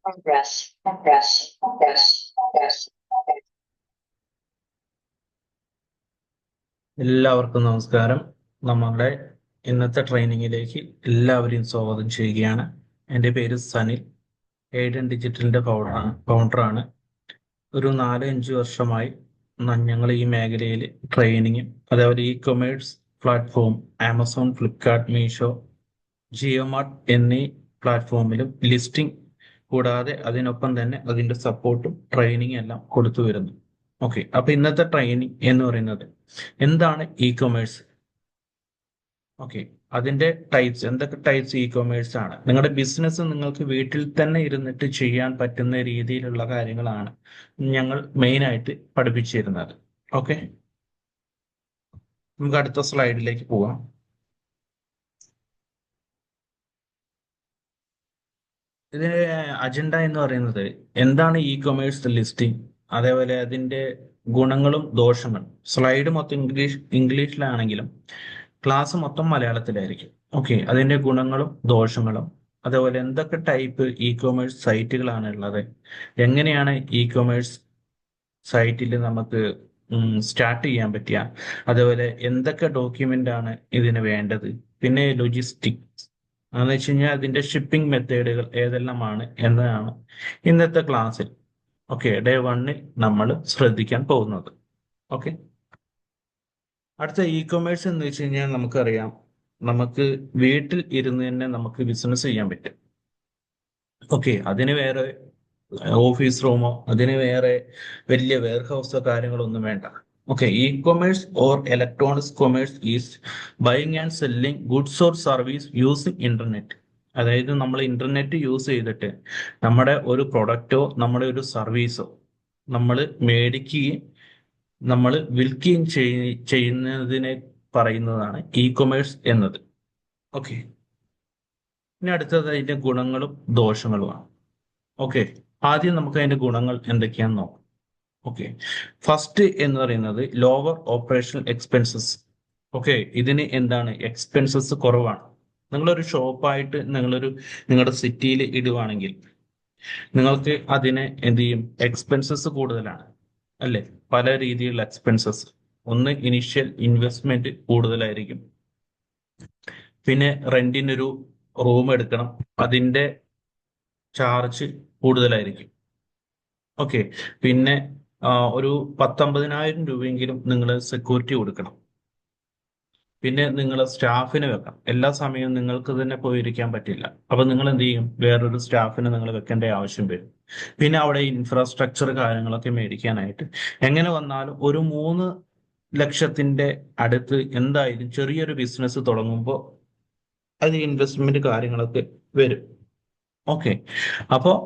Progress, progress, progress, progress. എല്ലാവർക്കും നമസ്കാരം. നമ്മളുടെ ഇന്നത്തെ ട്രെയിനിങ്ങിലേക്ക് എല്ലാവരെയും സ്വാഗതം ചെയ്യുകയാണ്. എൻ്റെ പേര് സനിൽ, എയ്ഡൻ ഡിജിറ്റലിൻ്റെ ഫൗണ്ടറാണ്. ഒരു 4-5 വർഷമായി ഞങ്ങൾ ഈ മേഖലയിൽ ട്രെയിനിങ്, അതേപോലെ e commerce platform Amazon, Flipkart, Meesho, JioMart എന്നീ പ്ലാറ്റ്ഫോമിലും ലിസ്റ്റിംഗ് കൂടാതെ അതിനൊപ്പം തന്നെ അതിൻ്റെ സപ്പോർട്ടും ട്രെയിനിങ് എല്ലാം കൊടുത്തു വരുന്നു. ഓക്കെ, അപ്പൊ ഇന്നത്തെ ട്രെയിനിങ് എന്ന് പറയുന്നത് എന്താണ് ഇ കൊമേഴ്സ്. ഓക്കെ, അതിന്റെ ടൈപ്സ്, എന്തൊക്കെ ടൈപ്സ് ഇ കൊമേഴ്സ് ആണ്, നിങ്ങളുടെ ബിസിനസ് നിങ്ങൾക്ക് വീട്ടിൽ തന്നെ ഇരുന്നിട്ട് ചെയ്യാൻ പറ്റുന്ന രീതിയിലുള്ള കാര്യങ്ങളാണ് ഞങ്ങൾ മെയിൻ ആയിട്ട് പഠിപ്പിച്ചു തരുന്നത്. ഓക്കെ, നമുക്ക് അടുത്ത സ്ലൈഡിലേക്ക് പോവാം. ഇതിന്റെ അജണ്ട എന്ന് പറയുന്നത് എന്താണ് ഇ കൊമേഴ്സ് ലിസ്റ്റിംഗ്, അതേപോലെ അതിന്റെ ഗുണങ്ങളും ദോഷങ്ങളും. സ്ലൈഡ് മൊത്തം ഇംഗ്ലീഷിലാണെങ്കിലും ക്ലാസ് മൊത്തം മലയാളത്തിലായിരിക്കും. ഓക്കെ, അതിന്റെ ഗുണങ്ങളും ദോഷങ്ങളും, അതേപോലെ എന്തൊക്കെ ടൈപ്പ് ഇ കൊമേഴ്സ് സൈറ്റുകളാണ് ഉള്ളത്, എങ്ങനെയാണ് ഇ കൊമേഴ്സ് സൈറ്റിൽ നമുക്ക് സ്റ്റാർട്ട് ചെയ്യാൻ പറ്റുക, അതേപോലെ എന്തൊക്കെ ഡോക്യുമെന്റ് ആണ് ഇതിന് വേണ്ടത്, പിന്നെ ലോജിസ്റ്റിക്സ് എന്ന് വെച്ച് കഴിഞ്ഞാൽ അതിന്റെ ഷിപ്പിംഗ് മെത്തേഡുകൾ ഏതെല്ലാമാണ് എന്നതാണ് ഇന്നത്തെ ക്ലാസ്സിൽ, ഓക്കെ, ഡേ 1-ൽ നമ്മൾ ശ്രദ്ധിക്കാൻ പോകുന്നത്. ഓക്കെ, അടുത്ത ഇ കൊമേഴ്സ് എന്ന് വെച്ച് കഴിഞ്ഞാൽ നമുക്കറിയാം, നമുക്ക് വീട്ടിൽ ഇരുന്ന് തന്നെ നമുക്ക് ബിസിനസ് ചെയ്യാൻ പറ്റും. ഓക്കെ, അതിന് വേറെ ഓഫീസ് റൂമോ അതിന് വേറെ വലിയ വെയർഹൗസോ കാര്യങ്ങളൊന്നും വേണ്ട. Okay, E commerce or electronics commerce is buying and selling goods or service using internet. അതായത് നമ്മൾ ഇന്റർനെറ്റ് യൂസ് ചെയ്തിട്ട് നമ്മുടെ ഒരു പ്രൊഡക്റ്റോ നമ്മുടെ ഒരു സർവീസോ നമ്മൾ മേടിക്കുകയും നമ്മൾ വിൽക്കുകയും ചെയ്യുന്നതിനെ പറയുന്നതാണ് ഇ കൊമേഴ്സ് എന്നത്. ഓക്കെ, ഇനി അടുത്തത് അതിന്റെ ഗുണങ്ങളും ദോഷങ്ങളുമാണ്. ഓക്കെ, ആദ്യം നമുക്ക് അതിന്റെ ഗുണങ്ങൾ എന്തൊക്കെയാണെന്ന് നോക്കാം. ഓക്കെ, ഫസ്റ്റ് എന്ന് പറയുന്നത് ലോവർ ഓപ്പറേഷണൽ എക്സ്പെൻസസ്. ഓക്കെ, ഇതിന് എന്താണ് എക്സ്പെൻസസ് കുറവാണ്. നിങ്ങളൊരു ഷോപ്പായിട്ട് നിങ്ങളുടെ സിറ്റിയിൽ ഇടുവാണെങ്കിൽ നിങ്ങൾക്ക് അതിന് എന്ത് ചെയ്യും, എക്സ്പെൻസസ് കൂടുതലാണ് അല്ലേ. പല രീതിയിലുള്ള എക്സ്പെൻസസ്. ഒന്ന്, ഇനിഷ്യൽ ഇൻവെസ്റ്റ്മെന്റ് കൂടുതലായിരിക്കും. പിന്നെ റെന്റിനൊരു റൂം എടുക്കണം, അതിന്റെ ചാർജ് കൂടുതലായിരിക്കും. ഓക്കെ, പിന്നെ ഒരു 10-50,000 രൂപയെങ്കിലും നിങ്ങൾ സെക്യൂരിറ്റി കൊടുക്കണം. പിന്നെ നിങ്ങൾ സ്റ്റാഫിനെ വെക്കണം. എല്ലാ സമയവും നിങ്ങൾക്ക് തന്നെ പോയിരിക്കാൻ പറ്റില്ല. അപ്പൊ നിങ്ങൾ എന്ത് ചെയ്യും, വേറൊരു സ്റ്റാഫിനെ നിങ്ങൾ വെക്കേണ്ട ആവശ്യം വരും. പിന്നെ അവിടെ ഇൻഫ്രാസ്ട്രക്ചർ കാര്യങ്ങളൊക്കെ മേടിക്കാനായിട്ട് എങ്ങനെ വന്നാലും ഒരു 3 ലക്ഷത്തിന്റെ അടുത്ത് എന്തായാലും ചെറിയൊരു ബിസിനസ് തുടങ്ങുമ്പോൾ അത് ഇൻവെസ്റ്റ്മെന്റ് കാര്യങ്ങളൊക്കെ വരും. ഓക്കെ, അപ്പോൾ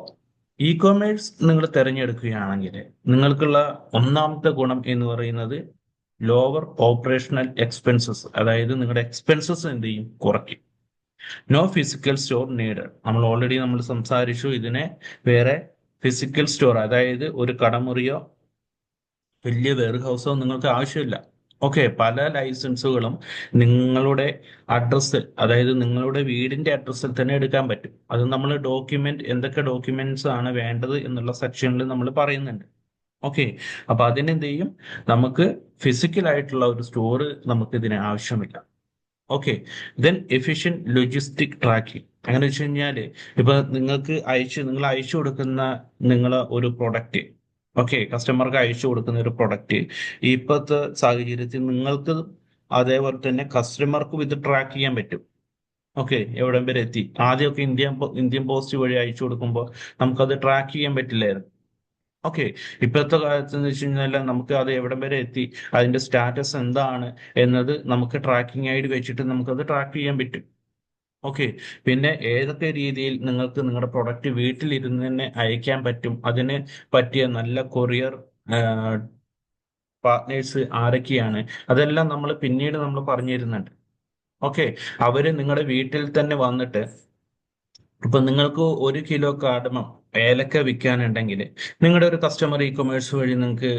ഇ കൊമേഴ്സ് നിങ്ങൾ തിരഞ്ഞെടുക്കുകയാണെങ്കിൽ നിങ്ങൾക്കുള്ള ഒന്നാമത്തെ ഗുണം എന്ന് പറയുന്നത് ലോവർ ഓപ്പറേഷണൽ എക്സ്പെൻസസ്. അതായത് നിങ്ങളുടെ എക്സ്പെൻസസ് എന്ത് ചെയ്യും, കുറയ്ക്കും. No physical store need. നമ്മൾ സംസാരിച്ചു, ഇതിനെ വേറെ ഫിസിക്കൽ സ്റ്റോർ, അതായത് ഒരു കടമുറിയോ വലിയ വെയർ ഹൗസോ നിങ്ങൾക്ക് ആവശ്യമില്ല. ഓക്കെ, പല ലൈസൻസുകളും നിങ്ങളുടെ അഡ്രസ്സിൽ, അതായത് നിങ്ങളുടെ വീടിന്റെ അഡ്രസ്സിൽ തന്നെ എടുക്കാൻ പറ്റും. അത് നമ്മൾ ഡോക്യുമെന്റ്, എന്തൊക്കെ ഡോക്യുമെന്റ്സ് ആണ് വേണ്ടത് എന്നുള്ള സെക്ഷനിൽ നമ്മൾ പറയുന്നുണ്ട്. ഓക്കെ, അപ്പൊ അതിനെന്ത് ചെയ്യും, നമുക്ക് ഫിസിക്കൽ ആയിട്ടുള്ള ഒരു സ്റ്റോർ നമുക്ക് ഇതിന് ആവശ്യമില്ല. Okay, then efficient logistic tracking. അങ്ങനെ വെച്ച് കഴിഞ്ഞാല് ഇപ്പൊ നിങ്ങൾ അയച്ചു കൊടുക്കുന്ന നിങ്ങളെ ഒരു പ്രൊഡക്റ്റ്, ഓക്കെ, കസ്റ്റമർക്ക് അയച്ചു കൊടുക്കുന്ന ഒരു പ്രൊഡക്റ്റ് ഇപ്പോഴത്തെ സാഹചര്യത്തിൽ നിങ്ങൾക്ക് അതേപോലെ തന്നെ കസ്റ്റമർക്കും ഇത് ട്രാക്ക് ചെയ്യാൻ പറ്റും. ഓക്കെ, എവിടം വരെ എത്തി. ആദ്യമൊക്കെ ഇന്ത്യൻ പോസ്റ്റ് വഴി അയച്ചു കൊടുക്കുമ്പോൾ നമുക്കത് ട്രാക്ക് ചെയ്യാൻ പറ്റില്ലായിരുന്നു. ഓക്കെ, ഇപ്പോഴത്തെ കാലത്ത് എന്ന് വെച്ച് കഴിഞ്ഞാൽ നമുക്ക് അത് എവിടം വരെ എത്തി, അതിന്റെ സ്റ്റാറ്റസ് എന്താണ് എന്നത് നമുക്ക് ട്രാക്കിംഗ് ആയിട്ട് വെച്ചിട്ട് നമുക്കത് ട്രാക്ക് ചെയ്യാൻ പറ്റും. ഓക്കെ, പിന്നെ ഏതൊക്കെ രീതിയിൽ നിങ്ങൾക്ക് നിങ്ങളുടെ പ്രൊഡക്റ്റ് വീട്ടിലിരുന്ന് തന്നെ അയക്കാൻ പറ്റും, അതിന് പറ്റിയ നല്ല കൊറിയർ പാർട്ട്നേഴ്സ് ആരൊക്കെയാണ്, അതെല്ലാം പിന്നീട് നമ്മൾ പറഞ്ഞു തരുന്നുണ്ട്. ഓക്കെ, അവര് നിങ്ങളുടെ വീട്ടിൽ തന്നെ വന്നിട്ട്, ഇപ്പൊ നിങ്ങൾക്ക് 1 കിലോ കാർഡമം ഏലക്ക വിൽക്കാനുണ്ടെങ്കിൽ നിങ്ങളുടെ ഒരു കസ്റ്റമർ ഇ കൊമേഴ്സ് വഴി നിങ്ങൾക്ക്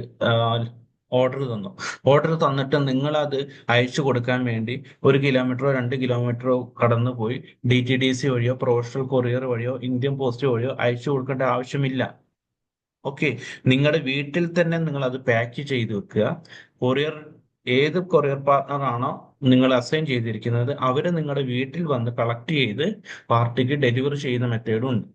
ഓർഡർ തന്നു. ഓർഡർ തന്നിട്ട് നിങ്ങൾ അത് അയച്ചു കൊടുക്കാൻ വേണ്ടി 1 കിലോമീറ്ററോ 2 കിലോമീറ്ററോ കടന്നു പോയി DTDC വഴിയോ പ്രൊഫഷണൽ കൊറിയർ വഴിയോ ഇന്ത്യൻ പോസ്റ്റ് വഴിയോ അയച്ചു കൊടുക്കേണ്ട ആവശ്യമില്ല. ഓക്കെ, നിങ്ങളുടെ വീട്ടിൽ തന്നെ നിങ്ങൾ അത് പാക്ക് ചെയ്ത് വെക്കുക. കൊറിയർ ഏത് കൊറിയർ പാർട്ണർ ആണോ നിങ്ങൾ അസൈൻ ചെയ്തിരിക്കുന്നത് അവര് നിങ്ങളുടെ വീട്ടിൽ വന്ന് കളക്ട് ചെയ്ത് പാർട്ടിക്ക് ഡെലിവറി ചെയ്യുന്ന മെത്തേഡും ഉണ്ട്.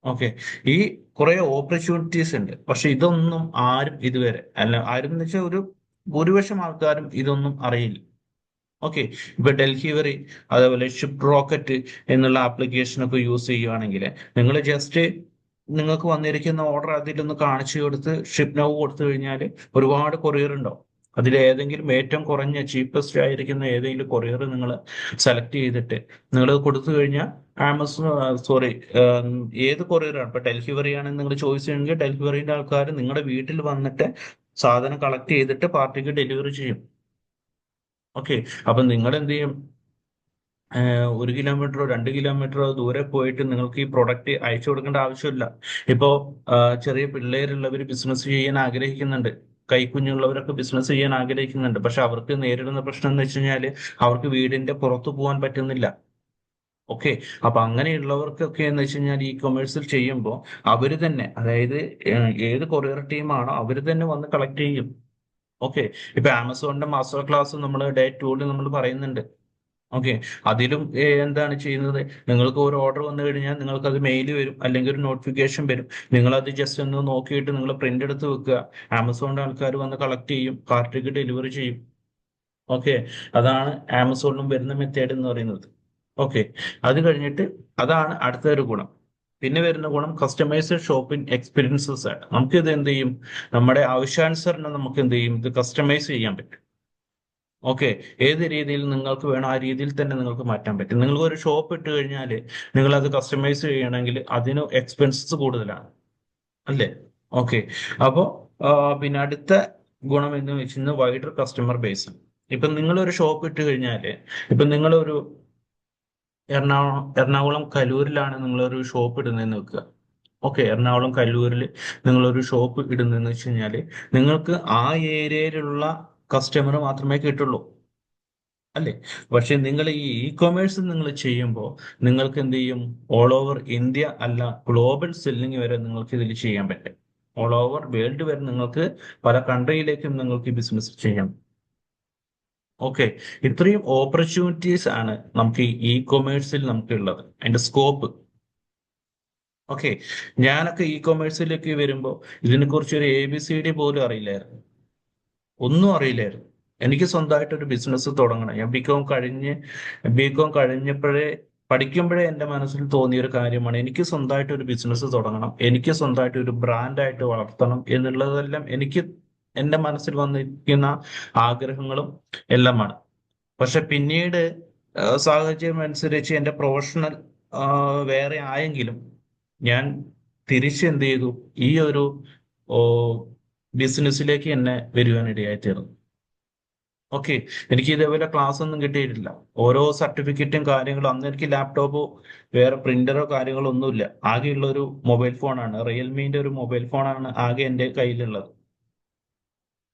ഓക്കെ, ഈ കുറെ ഓപ്പർച്യൂണിറ്റീസ് ഉണ്ട്. പക്ഷെ ഇതൊന്നും ആരും ഇതുവരെ അല്ല, ആരും എന്ന് വെച്ചാൽ ഒരു ഭൂരിപക്ഷം ആൾക്കാരും ഇതൊന്നും അറിയില്ല. ഓക്കെ, ഇപ്പൊ ഡൽഹി വരെ അതേപോലെ ഷിപ്പ് റോക്കറ്റ് എന്നുള്ള ആപ്ലിക്കേഷൻ ഒക്കെ യൂസ് ചെയ്യുവാണെങ്കിൽ നിങ്ങൾ ജസ്റ്റ് നിങ്ങൾക്ക് വന്നിരിക്കുന്ന ഓർഡർ അതിലൊന്ന് കാണിച്ചു കൊടുത്ത് ഷിപ്പ് നൗ കൊടുത്തു കഴിഞ്ഞാൽ ഒരുപാട് കൊറിയർ ഉണ്ടാവും. അതിൽ ഏതെങ്കിലും ഏറ്റവും കുറഞ്ഞ ചീപ്പസ്റ്റ് ആയിരിക്കുന്ന ഏതെങ്കിലും കൊറിയർ നിങ്ങൾ സെലക്ട് ചെയ്തിട്ട് നിങ്ങൾ കൊടുത്തു കഴിഞ്ഞാൽ ആമസോൺ സോറി ഏത് കൊറിയറാണ് ഇപ്പൊ ഡൽഹി വരെയാണെന്ന് നിങ്ങൾ ചോയ്സ് ചെയ്യണമെങ്കിൽ ഡൽഹി വരെയുടെ ആൾക്കാർ നിങ്ങളുടെ വീട്ടിൽ വന്നിട്ട് സാധനം കളക്ട് ചെയ്തിട്ട് പാർട്ടിക്ക് ഡെലിവറി ചെയ്യും. ഓക്കെ, അപ്പൊ നിങ്ങൾ എന്ത് ചെയ്യും? 1 കിലോമീറ്ററോ 2 കിലോമീറ്ററോ ദൂരെ പോയിട്ട് നിങ്ങൾക്ക് ഈ പ്രൊഡക്റ്റ് അയച്ചു കൊടുക്കേണ്ട ആവശ്യമില്ല. ഇപ്പോ ചെറിയ പിള്ളേരുള്ളവർ ബിസിനസ് ചെയ്യാൻ ആഗ്രഹിക്കുന്നുണ്ട്, കൈക്കുഞ്ഞുള്ളവരൊക്കെ ബിസിനസ് ചെയ്യാൻ ആഗ്രഹിക്കുന്നുണ്ട്. പക്ഷെ അവർക്ക് നേരിടുന്ന പ്രശ്നം എന്ന് വെച്ച് കഴിഞ്ഞാല് അവർക്ക് വീടിന്റെ പുറത്തു പോകാൻ പറ്റുന്നില്ല. ഓക്കെ, അപ്പൊ അങ്ങനെയുള്ളവർക്കൊക്കെ എന്ന് വെച്ച് കഴിഞ്ഞാൽ ഈ കൊമേഴ്സിൽ ചെയ്യുമ്പോൾ അവര് തന്നെ, അതായത് ഏത് കൊറിയർ ടീമാണോ അവര് തന്നെ വന്ന് കളക്ട് ചെയ്യും. ഓക്കെ, ഇപ്പൊ ആമസോണിന്റെ മാസ്റ്റർ ക്ലാസ് നമ്മൾ ഡേ 2 നമ്മൾ പറയുന്നുണ്ട്. ഓക്കെ, അതിലും എന്താണ് ചെയ്യുന്നത്? നിങ്ങൾക്ക് ഒരു ഓർഡർ വന്നു കഴിഞ്ഞാൽ നിങ്ങൾക്ക് അത് മെയിൽ വരും അല്ലെങ്കിൽ ഒരു നോട്ടിഫിക്കേഷൻ വരും. നിങ്ങൾ അത് ജസ്റ്റ് ഒന്ന് നോക്കിയിട്ട് നിങ്ങൾ പ്രിന്റ് എടുത്ത് വെക്കുക. ആമസോണിന്റെ ആൾക്കാർ വന്ന് കളക്ട് ചെയ്യും, കാർട്ടിക്ക് ഡെലിവറി ചെയ്യും. ഓക്കെ, അതാണ് ആമസോണിലും വരുന്ന മെത്തേഡ് എന്ന് പറയുന്നത്. ഓക്കെ, അത് കഴിഞ്ഞിട്ട് അതാണ് അടുത്ത ഒരു ഗുണം. പിന്നെ വരുന്ന ഗുണം കസ്റ്റമൈസ്ഡ് ഷോപ്പിംഗ് എക്സ്പീരിയൻസസ് ആണ്. നമുക്ക് ഇത് എന്ത് ചെയ്യും? നമ്മുടെ ആവശ്യാനുസരണം നമുക്ക് എന്ത് ചെയ്യും? ഇത് കസ്റ്റമൈസ് ചെയ്യാൻ പറ്റും. ഓക്കെ, ഏത് രീതിയിൽ നിങ്ങൾക്ക് വേണം ആ രീതിയിൽ തന്നെ നിങ്ങൾക്ക് മാറ്റാൻ പറ്റും. നിങ്ങൾ ഒരു ഷോപ്പ് ഇട്ട് കഴിഞ്ഞാൽ നിങ്ങൾ അത് കസ്റ്റമൈസ് ചെയ്യണമെങ്കിൽ അതിന് എക്സ്പെൻസസ് കൂടുതലാണ്, അല്ലേ? ഓക്കെ, അപ്പോൾ പിന്നെ അടുത്ത ഗുണം എന്ന് വെച്ചാൽ വൈഡർ കസ്റ്റമർ ബേസ്. ഇപ്പൊ നിങ്ങളൊരു ഷോപ്പ് ഇട്ട് കഴിഞ്ഞാല്, ഇപ്പൊ നിങ്ങളൊരു എറണാകുളം കലൂരിലാണ് നിങ്ങളൊരു ഷോപ്പ് ഇടുന്നതെന്ന് വെക്കുക. ഓക്കെ, എറണാകുളം കല്ലൂരിൽ നിങ്ങളൊരു ഷോപ്പ് ഇടുന്നതെന്ന് വെച്ച് കഴിഞ്ഞാല് നിങ്ങൾക്ക് ആ ഏരിയയിലുള്ള കസ്റ്റമർ മാത്രമേ കിട്ടുള്ളൂ, അല്ലേ? പക്ഷെ നിങ്ങൾ ഈ കൊമേഴ്സ് നിങ്ങൾ ചെയ്യുമ്പോൾ നിങ്ങൾക്ക് എന്ത് ചെയ്യും? ഓൾ ഓവർ ഇന്ത്യ അല്ല, ഗ്ലോബൽ സെല്ലിംഗ് വരെ നിങ്ങൾക്ക് ഇതിൽ ചെയ്യാൻ പറ്റും. ഓൾ ഓവർ വേൾഡ് വരെ നിങ്ങൾക്ക് പല കൺട്രിയിലേക്കും നിങ്ങൾക്ക് ബിസിനസ് ചെയ്യാം. ഓക്കെ, ഇത്രയും ഓപ്പർച്യൂണിറ്റീസ് ആണ് നമുക്ക് ഈ കൊമേഴ്സിൽ നമുക്ക് ഉള്ളത്, അതിന്റെ സ്കോപ്പ്. ഓക്കെ, ഞാനൊക്കെ ഈ കൊമേഴ്സിലേക്ക് വരുമ്പോൾ ഇതിനെക്കുറിച്ച് ഒരു ABCD പോലും അറിയില്ലായിരുന്നു, ഒന്നും അറിയില്ലായിരുന്നു. എനിക്ക് സ്വന്തമായിട്ട് ഒരു ബിസിനസ് തുടങ്ങണം. ഞാൻ ബികോം കഴിഞ്ഞപ്പോഴേ പഠിക്കുമ്പോഴേ എൻ്റെ മനസ്സിൽ തോന്നിയ ഒരു കാര്യമാണ് എനിക്ക് സ്വന്തമായിട്ട് ഒരു ബിസിനസ് തുടങ്ങണം, എനിക്ക് സ്വന്തമായിട്ട് ഒരു ബ്രാൻഡായിട്ട് വളർത്തണം എന്നുള്ളതെല്ലാം എനിക്ക് എൻ്റെ മനസ്സിൽ വന്നിരിക്കുന്ന ആഗ്രഹങ്ങളും എല്ലാമാണ്. പക്ഷെ പിന്നീട് സാഹചര്യം അനുസരിച്ച് എൻ്റെ പ്രൊഫഷണൽ വേറെ ആയെങ്കിലും ഞാൻ തിരിച്ച് എന്ത് ചെയ്തു? ഈ ഒരു ബിസിനസ്സിലേക്ക് എന്നെ വരുവാനിടയായി തീർന്നു. ഓക്കെ, എനിക്ക് ഇതേപോലെ ക്ലാസ് ഒന്നും കിട്ടിയിട്ടില്ല. ഓരോ സർട്ടിഫിക്കറ്റും കാര്യങ്ങളും, അന്ന് എനിക്ക് ലാപ്ടോപ്പോ വേറെ പ്രിന്ററോ കാര്യങ്ങളോ ഒന്നുമില്ല. ആകെയുള്ള ഒരു മൊബൈൽ ഫോണാണ്, റിയൽമിന്റെ ഒരു മൊബൈൽ ഫോണാണ് ആകെ എൻ്റെ കയ്യിലുള്ളത്.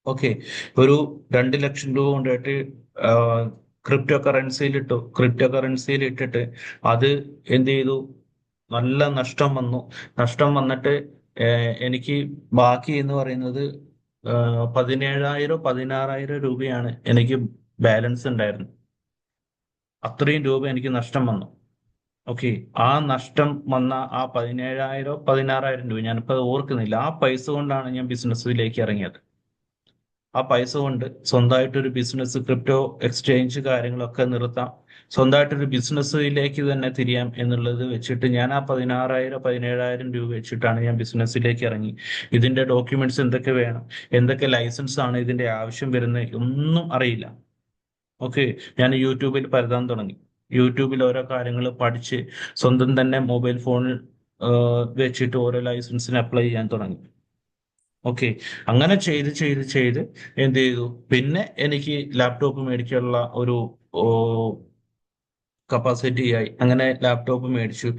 ഓക്കെ, ഒരു 2 ലക്ഷം രൂപ കൊണ്ടുപോയിട്ട് ക്രിപ്റ്റോ കറൻസിയിൽ ഇട്ടിട്ട് അത് എന്ത് ചെയ്തു? നല്ല നഷ്ടം വന്നു. നഷ്ടം വന്നിട്ട് എനിക്ക് ബാക്കി എന്ന് പറയുന്നത് 17,000 16,000 രൂപയാണ് എനിക്ക് ബാലൻസ് ഉണ്ടായിരുന്നു. അത്രയും രൂപ എനിക്ക് നഷ്ടം വന്നു. ഓക്കെ, ആ നഷ്ടം വന്ന ആ 17,000 16,000 രൂപ ഞാനിപ്പോ അത് ഓർക്കുന്നില്ല. ആ പൈസ കൊണ്ടാണ് ഞാൻ ബിസിനസ്സിലേക്ക് ഇറങ്ങിയത്. ആ പൈസ കൊണ്ട് സ്വന്തമായിട്ടൊരു ബിസിനസ്, ക്രിപ്റ്റോ എക്സ്ചേഞ്ച് കാര്യങ്ങളൊക്കെ നിർത്താം, സ്വന്തമായിട്ടൊരു ബിസിനസ്സിലേക്ക് തന്നെ തിരിയാം എന്നുള്ളത് വെച്ചിട്ട് ഞാൻ ആ 16,000 17,000 രൂപ വെച്ചിട്ടാണ് ഞാൻ ബിസിനസ്സിലേക്ക് ഇറങ്ങി. ഇതിന്റെ ഡോക്യുമെന്റ്സ് എന്തൊക്കെ വേണം, എന്തൊക്കെ ലൈസൻസ് ആണ് ഇതിന്റെ ആവശ്യം വരുന്നത്, ഒന്നും അറിയില്ല. ഓക്കെ, ഞാൻ യൂട്യൂബിൽ പരതാൻ തുടങ്ങി. യൂട്യൂബിൽ ഓരോ കാര്യങ്ങൾ പഠിച്ച് സ്വന്തം തന്നെ മൊബൈൽ ഫോണിൽ വെച്ചിട്ട് ഓരോ ലൈസൻസിന് അപ്ലൈ ചെയ്യാൻ തുടങ്ങി. ഓക്കെ, അങ്ങനെ ചെയ്ത് ചെയ്ത് ചെയ്ത് എന്ത് ചെയ്തു? പിന്നെ എനിക്ക് ലാപ്ടോപ്പ് മേടിക്കാനുള്ള ഒരു കപ്പാസിറ്റി ആയി. അങ്ങനെ ലാപ്ടോപ്പ് മേടിച്ചു.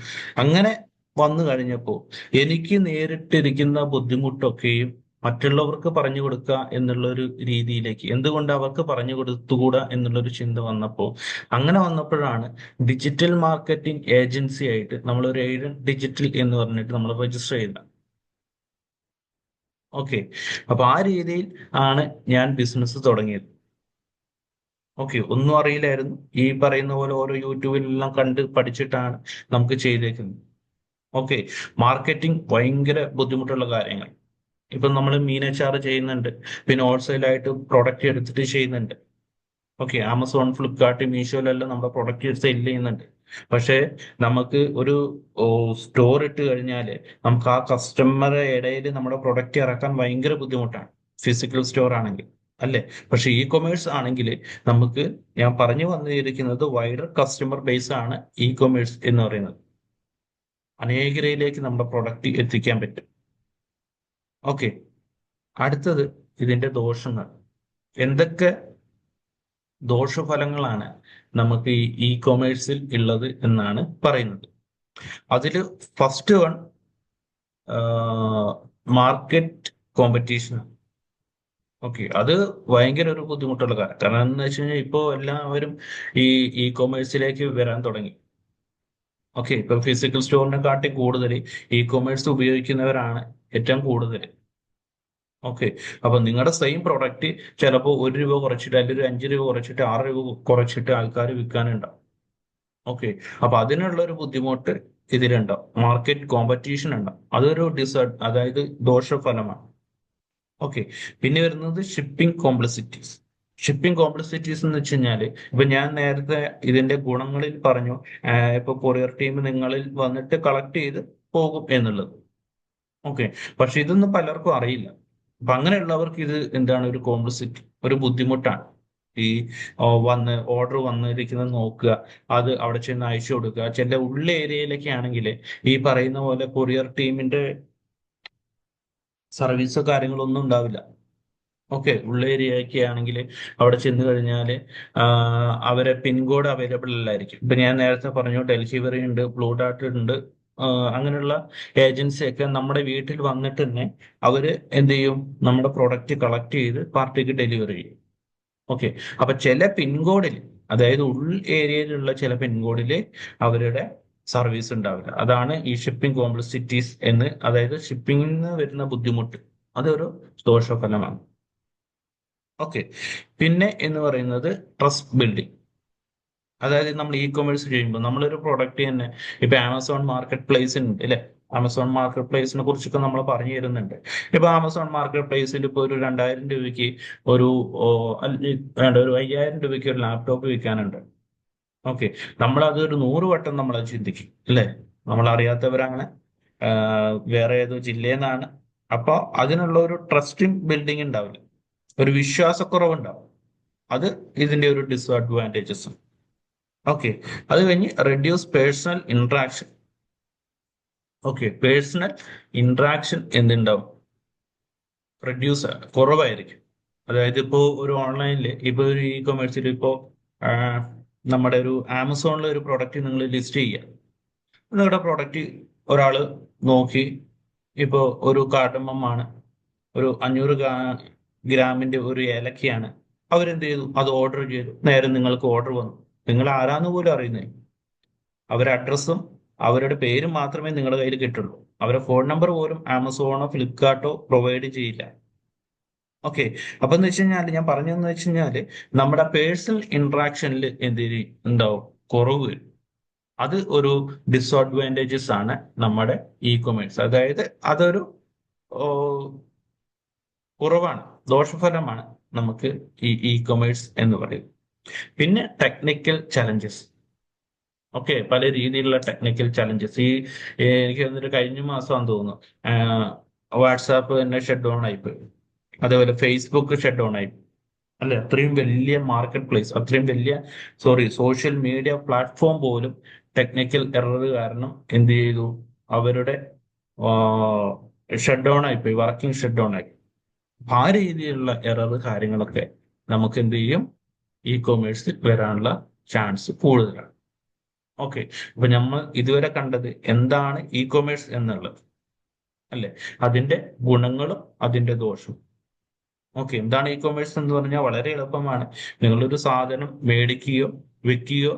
അങ്ങനെ വന്നു കഴിഞ്ഞപ്പോൾ എനിക്ക് നേരിട്ടിരിക്കുന്ന ബുദ്ധിമുട്ടൊക്കെയും മറ്റുള്ളവർക്ക് പറഞ്ഞു കൊടുക്കുക എന്നുള്ള ഒരു രീതിയിലേക്ക് എന്തുകൊണ്ട് അവർക്ക് പറഞ്ഞു കൊടുത്തുകൂടാ എന്നുള്ളൊരു ചിന്ത വന്നപ്പോൾ അങ്ങനെ വന്നപ്പോഴാണ് ഡിജിറ്റൽ മാർക്കറ്റിംഗ് ഏജൻസി ആയിട്ട് നമ്മൾ ഒരു എയ്ഡൻ ഡിജിറ്റൽ എന്ന് പറഞ്ഞിട്ട് നമ്മൾ രജിസ്റ്റർ ചെയ്ത. ഓക്കെ, അപ്പൊ ആ രീതിയിൽ ആണ് ഞാൻ ബിസിനസ് തുടങ്ങിയത്. ഓക്കെ, ഒന്നും അറിയില്ലായിരുന്നു. ഈ പറയുന്ന പോലെ ഓരോ യൂട്യൂബിലെല്ലാം കണ്ട് പഠിച്ചിട്ടാണ് നമുക്ക് ചെയ്തേക്കുന്നത്. ഓക്കെ, മാർക്കറ്റിംഗ് ഭയങ്കര ബുദ്ധിമുട്ടുള്ള കാര്യങ്ങൾ. ഇപ്പൊ നമ്മൾ മീനച്ചാർ ചെയ്യുന്നുണ്ട്, പിന്നെ ഹോൾസെയിലായിട്ട് പ്രൊഡക്റ്റ് എടുത്തിട്ട് ചെയ്യുന്നുണ്ട്. ഓക്കെ, ആമസോൺ, ഫ്ലിപ്കാർട്ട്, മീഷോയിലെല്ലാം നമ്മുടെ പ്രൊഡക്റ്റ് സെല് ചെയ്യുന്നുണ്ട്. പക്ഷേ നമുക്ക് ഒരു സ്റ്റോർ ഇട്ട് കഴിഞ്ഞാൽ നമുക്ക് ആ കസ്റ്റമറെ ഇടയിൽ നമ്മുടെ പ്രൊഡക്റ്റ് ഇറക്കാൻ ഭയങ്കര ബുദ്ധിമുട്ടാണ്, ഫിസിക്കൽ സ്റ്റോർ ആണെങ്കിൽ, അല്ലേ? പക്ഷെ ഇ കൊമേഴ്സ് ആണെങ്കിൽ നമുക്ക്, ഞാൻ പറഞ്ഞു വന്നിരിക്കുന്നത്, വൈഡർ കസ്റ്റമർ ബേസ് ആണ് ഇ കൊമേഴ്സ് എന്ന് പറയുന്നത്. അനേകരിലേക്ക് നമ്മുടെ പ്രൊഡക്റ്റ് എത്തിക്കാൻ പറ്റും. ഓക്കെ, അടുത്തത് ഇതിന്റെ ദോഷങ്ങൾ. എന്തൊക്കെ ദോഷഫലങ്ങളാണ് നമുക്ക് ഈ ഇ കൊമേഴ്സിൽ ഉള്ളത് എന്നാണ് പറയുന്നത്. അതിൽ first one market competition. Okay, അത് ഭയങ്കര ഒരു ബുദ്ധിമുട്ടുള്ള കാര്യം. കാരണം എന്ന് വെച്ച് കഴിഞ്ഞാൽ ഇപ്പോൾ എല്ലാവരും ഈ ഇ കൊമേഴ്സിലേക്ക് വരാൻ തുടങ്ങി. ഓക്കെ, ഇപ്പൊ ഫിസിക്കൽ സ്റ്റോറിനെ കാട്ടി കൂടുതൽ ഇ കൊമേഴ്സ് ഉപയോഗിക്കുന്നവരാണ് ഏറ്റവും കൂടുതൽ. ഓക്കെ, അപ്പൊ നിങ്ങളുടെ സെയിം പ്രൊഡക്റ്റ് ചിലപ്പോൾ 1 രൂപ കുറച്ചിട്ട്, അല്ലെങ്കിൽ ഒരു 5 രൂപ കുറച്ചിട്ട്, 6 രൂപ കുറച്ചിട്ട് ആൾക്കാർ വിൽക്കാനുണ്ടാവും. ഓക്കെ, അപ്പൊ അതിനുള്ള ഒരു ബുദ്ധിമുട്ട് ഇതിലുണ്ടാവും. മാർക്കറ്റ് കോമ്പറ്റീഷൻ ഉണ്ടാവും. അതൊരു അതായത് ദോഷഫലമാണ്. ഓക്കെ, പിന്നെ വരുന്നത് ഷിപ്പിംഗ് കോംപ്ലക്സിറ്റീസ്. ഷിപ്പിംഗ് കോംപ്ലക്സിറ്റീസ് എന്ന് വെച്ച് കഴിഞ്ഞാല്, ഇപ്പൊ ഞാൻ നേരത്തെ ഇതിന്റെ ഗുണങ്ങളിൽ പറഞ്ഞു, ഇപ്പൊ കൊറിയർ ടീം നിങ്ങളിൽ വന്നിട്ട് കളക്ട് ചെയ്ത് പോകും എന്നുള്ളത്. ഓക്കെ, പക്ഷെ ഇതൊന്നും പലർക്കും അറിയില്ല. അപ്പൊ അങ്ങനെയുള്ളവർക്ക് ഇത് എന്താണ്, ഒരു കോംപ്ലക്സിറ്റി, ഒരു ബുദ്ധിമുട്ടാണ്. ഈ ഓർഡർ വന്നിരിക്കുന്നത് നോക്കുക, അത് അവിടെ ചെന്ന് അയച്ചു കൊടുക്കുക. ചില ഉള്ള ഏരിയയിലൊക്കെ ആണെങ്കിൽ ഈ പറയുന്ന പോലെ കൊറിയർ ടീമിന്റെ സർവീസോ കാര്യങ്ങളൊന്നും ഉണ്ടാവില്ല. ഓക്കെ, ഉള്ള ഏരിയയൊക്കെ ആണെങ്കിൽ അവിടെ ചെന്ന് കഴിഞ്ഞാൽ അവരെ പിൻകോഡ് അവൈലബിൾ അല്ലായിരിക്കും. ഇപ്പൊ ഞാൻ നേരത്തെ പറഞ്ഞു, ഡെലിവറി ഉണ്ട്, ബ്ലൂ ഡാർട്ട് ഉണ്ട്, അങ്ങനെയുള്ള ഏജൻസി ഒക്കെ നമ്മുടെ വീട്ടിൽ വന്നിട്ട് തന്നെ അവര് എന്ത് ചെയ്യും, നമ്മുടെ പ്രൊഡക്റ്റ് കളക്ട് ചെയ്ത് പാർട്ടിക്ക് ഡെലിവറി ചെയ്യും. ഓക്കെ, അപ്പൊ ചില പിൻകോഡിൽ, അതായത് ഉൾ ഏരിയയിലുള്ള ചില പിൻകോഡില് അവരുടെ സർവീസ് ഉണ്ടാവില്ല. അതാണ് ഈ ഷിപ്പിംഗ് കോംപ്ലക്സിറ്റീസ് എന്ന്, അതായത് ഷിപ്പിംഗിന് വരുന്ന ബുദ്ധിമുട്ട്, അതൊരു ദോഷഫലമാണ്. ഓക്കെ, പിന്നെ എന്ന് പറയുന്നത് ട്രസ്റ്റ് ബിൽഡിംഗ്. അതായത് നമ്മൾ ഇ കൊമേഴ്സ് ചെയ്യുമ്പോൾ നമ്മളൊരു പ്രൊഡക്റ്റ് തന്നെ, ഇപ്പൊ ആമസോൺ മാർക്കറ്റ് പ്ലേസ് ഉണ്ട് അല്ലെ? ആമസോൺ മാർക്കറ്റ് പ്ലേസിനെ കുറിച്ചൊക്കെ നമ്മൾ പറഞ്ഞു തരുന്നുണ്ട്. ഇപ്പൊ ആമസോൺ മാർക്കറ്റ് പ്ലേസിൽ ഇപ്പൊ ഒരു 2000 രൂപയ്ക്ക് ഒരു വേണ്ട, ഒരു 5000 രൂപയ്ക്ക് ഒരു ലാപ്ടോപ്പ് വിൽക്കാനുണ്ട്. ഓക്കെ, നമ്മളത് ഒരു 100 വട്ടം നമ്മൾ ചിന്തിക്കും അല്ലേ? നമ്മൾ അറിയാത്തവരാണ്, വേറെ ഏതോ ജില്ലയിൽ നിന്നാണ്. അപ്പൊ അതിനുള്ള ഒരു ട്രസ്റ്റിംഗ് ബിൽഡിംഗ് ഉണ്ടാവില്ല, ഒരു വിശ്വാസക്കുറവുണ്ടാവും. അത് ഇതിന്റെ ഒരു ഡിസ്അഡ്വാൻറ്റേജസ്. ഓക്കെ, അത് കഴിഞ്ഞ് reduce personal interaction. Okay, personal interaction എന്തുണ്ടാവും, റെഡ്യൂസ്, കുറവായിരിക്കും. അതായത് ഇപ്പോൾ ഒരു ഓൺലൈനിൽ, ഇപ്പൊ ഒരു ഇ കൊമേഴ്സിൽ, ഇപ്പോൾ നമ്മുടെ ഒരു ആമസോണിലെ ഒരു പ്രൊഡക്റ്റ് നിങ്ങൾ ലിസ്റ്റ് ചെയ്യുക. നിങ്ങളുടെ പ്രൊഡക്റ്റ് ഒരാള് നോക്കി, ഇപ്പോൾ ഒരു കാർഡമമാണ്, ഒരു 500 ഗ്രാമിന്റെ ഒരു ഏലക്കയാണ്, അവരെന്ത് ചെയ്തു, അത് ഓർഡർ ചെയ്തു. നേരെ നിങ്ങൾക്ക് ഓർഡർ വന്നു. നിങ്ങൾ ആരാന്ന് പോലും അറിയുന്നില്ല. അവരുടെ അഡ്രസ്സും അവരുടെ പേരും മാത്രമേ നിങ്ങളുടെ കയ്യിൽ കിട്ടുള്ളൂ. അവരുടെ ഫോൺ നമ്പർ പോലും ആമസോണോ ഫ്ലിപ്കാർട്ടോ പ്രൊവൈഡ് ചെയ്യില്ല. ഓക്കെ, അപ്പൊ എന്ന് വെച്ച് കഴിഞ്ഞാൽ, ഞാൻ പറഞ്ഞതെന്ന് വെച്ച് കഴിഞ്ഞാല്, നമ്മുടെ പേഴ്സണൽ ഇന്ററാക്ഷനിൽ എന്ത് ഉണ്ടാവും, കുറവ് വരും. അത് ഒരു ഡിസ്അഡ്വാൻറ്റേജസ് ആണ് നമ്മുടെ ഇ കൊമേഴ്സ്. അതായത് അതൊരു ഓ, കുറവാണ്, ദോഷഫലമാണ് നമുക്ക് ഈ ഇ കൊമേഴ്സ് എന്ന് പറയുന്നത്. പിന്നെ ടെക്നിക്കൽ ചലഞ്ചസ്. ഓക്കെ, പല രീതിയിലുള്ള ടെക്നിക്കൽ ചലഞ്ചസ്. എനിക്ക് തോന്നുന്നു കഴിഞ്ഞ മാസമാണെന്ന് തോന്നുന്നു, വാട്സാപ്പ് തന്നെ ഷട്ട് ഡൗൺ ആയിപ്പോയി. അതേപോലെ ഫേസ്ബുക്ക് ഷട്ട് ഡൗൺ ആയി. അല്ലെ? അത്രയും വലിയ മാർക്കറ്റ് പ്ലേസ്, അത്രയും വലിയ, സോഷ്യൽ മീഡിയ പ്ലാറ്റ്ഫോം പോലും ടെക്നിക്കൽ എറർ കാരണം എന്ത് ചെയ്തു, അവരുടെ ഷട്ട് ഡൗൺ ആയിപ്പോയി, വർക്കിംഗ് ഷട്ട് ഡൗൺ ആയി. ആ രീതിയിലുള്ള എറർ കാര്യങ്ങളൊക്കെ നമുക്ക് എന്ത് ചെയ്യും, ഇ കൊമേഴ്സിൽ വരാനുള്ള ചാൻസ് കൂടുതലാണ്. ഓക്കെ, അപ്പൊ നമ്മൾ ഇതുവരെ കണ്ടത് എന്താണ് ഇ കൊമേഴ്സ് എന്നുള്ളത്. അല്ലെ? അതിന്റെ ഗുണങ്ങളും അതിന്റെ ദോഷവും. ഓക്കെ, എന്താണ് ഇ കൊമേഴ്സ് എന്ന് പറഞ്ഞാൽ വളരെ എളുപ്പമാണ്. നിങ്ങളൊരു സാധനം മേടിക്കുകയോ വിൽക്കുകയോ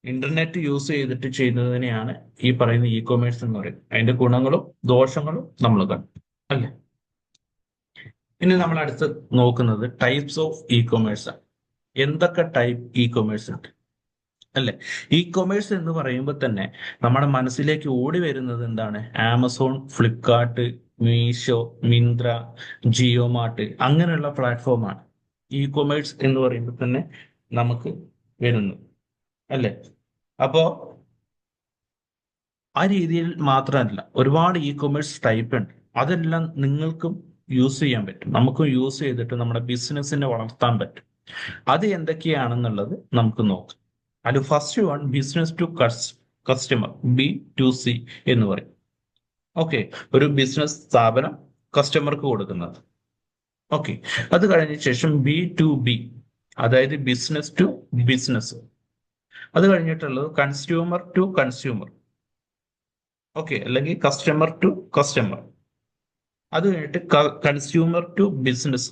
ഇന്റർനെറ്റ് യൂസ് ചെയ്തിട്ട് ചെയ്യുന്നതിനെയാണ് ഈ പറയുന്ന ഇ കൊമേഴ്സ് എന്ന് പറയുന്നത്. അതിന്റെ ഗുണങ്ങളും ദോഷങ്ങളും നമ്മൾ കണ്ടു, അല്ലെ? ഇനി നമ്മൾ അടുത്ത് നോക്കുന്നത് ടൈപ്സ് ഓഫ് ഇ കൊമേഴ്സ് ആണ്. എന്തൊക്കെ ടൈപ്പ് ഇ കൊമേഴ്സ് ഉണ്ട്, അല്ലെ? ഇ കൊമേഴ്സ് എന്ന് പറയുമ്പോൾ തന്നെ നമ്മുടെ മനസ്സിലേക്ക് ഓടി വരുന്നത് എന്താണ്? ആമസോൺ, ഫ്ലിപ്കാർട്ട്, മീഷോ, മിന്ത്ര, ജിയോ മാർട്ട് അങ്ങനെയുള്ള പ്ലാറ്റ്ഫോമാണ് ഇ കൊമേഴ്സ് എന്ന് പറയുമ്പോൾ തന്നെ നമുക്ക് വരുന്നത്, അല്ലെ? അപ്പോ ആ രീതിയിൽ മാത്രമല്ല, ഒരുപാട് ഇ കൊമേഴ്സ് ടൈപ്പ് ഉണ്ട്. അതെല്ലാം നിങ്ങൾക്കും യൂസ് ചെയ്യാൻ പറ്റും, നമുക്കും യൂസ് ചെയ്തിട്ട് നമ്മുടെ ബിസിനസ്സിനെ വളർത്താൻ പറ്റും. അത് എന്തൊക്കെയാണെന്നുള്ളത് നമുക്ക് നോക്കാം. അത് first one business to customer, B2C എന്ന് പറയും. ഓക്കെ, ഒരു ബിസിനസ് സ്ഥാപനം കസ്റ്റമർക്ക് കൊടുക്കുന്നത്. ഓക്കെ, അത് കഴിഞ്ഞ ശേഷം B2B, അതായത് ബിസിനസ് ടു ബിസിനസ്. അത് കഴിഞ്ഞിട്ടുള്ളത് കൺസ്യൂമർ ടു കൺസ്യൂമർ. ഓക്കെ, അല്ലെങ്കിൽ കസ്റ്റമർ ടു കസ്റ്റമർ. അത് കഴിഞ്ഞിട്ട് കൺസ്യൂമർ ടു ബിസിനസ്.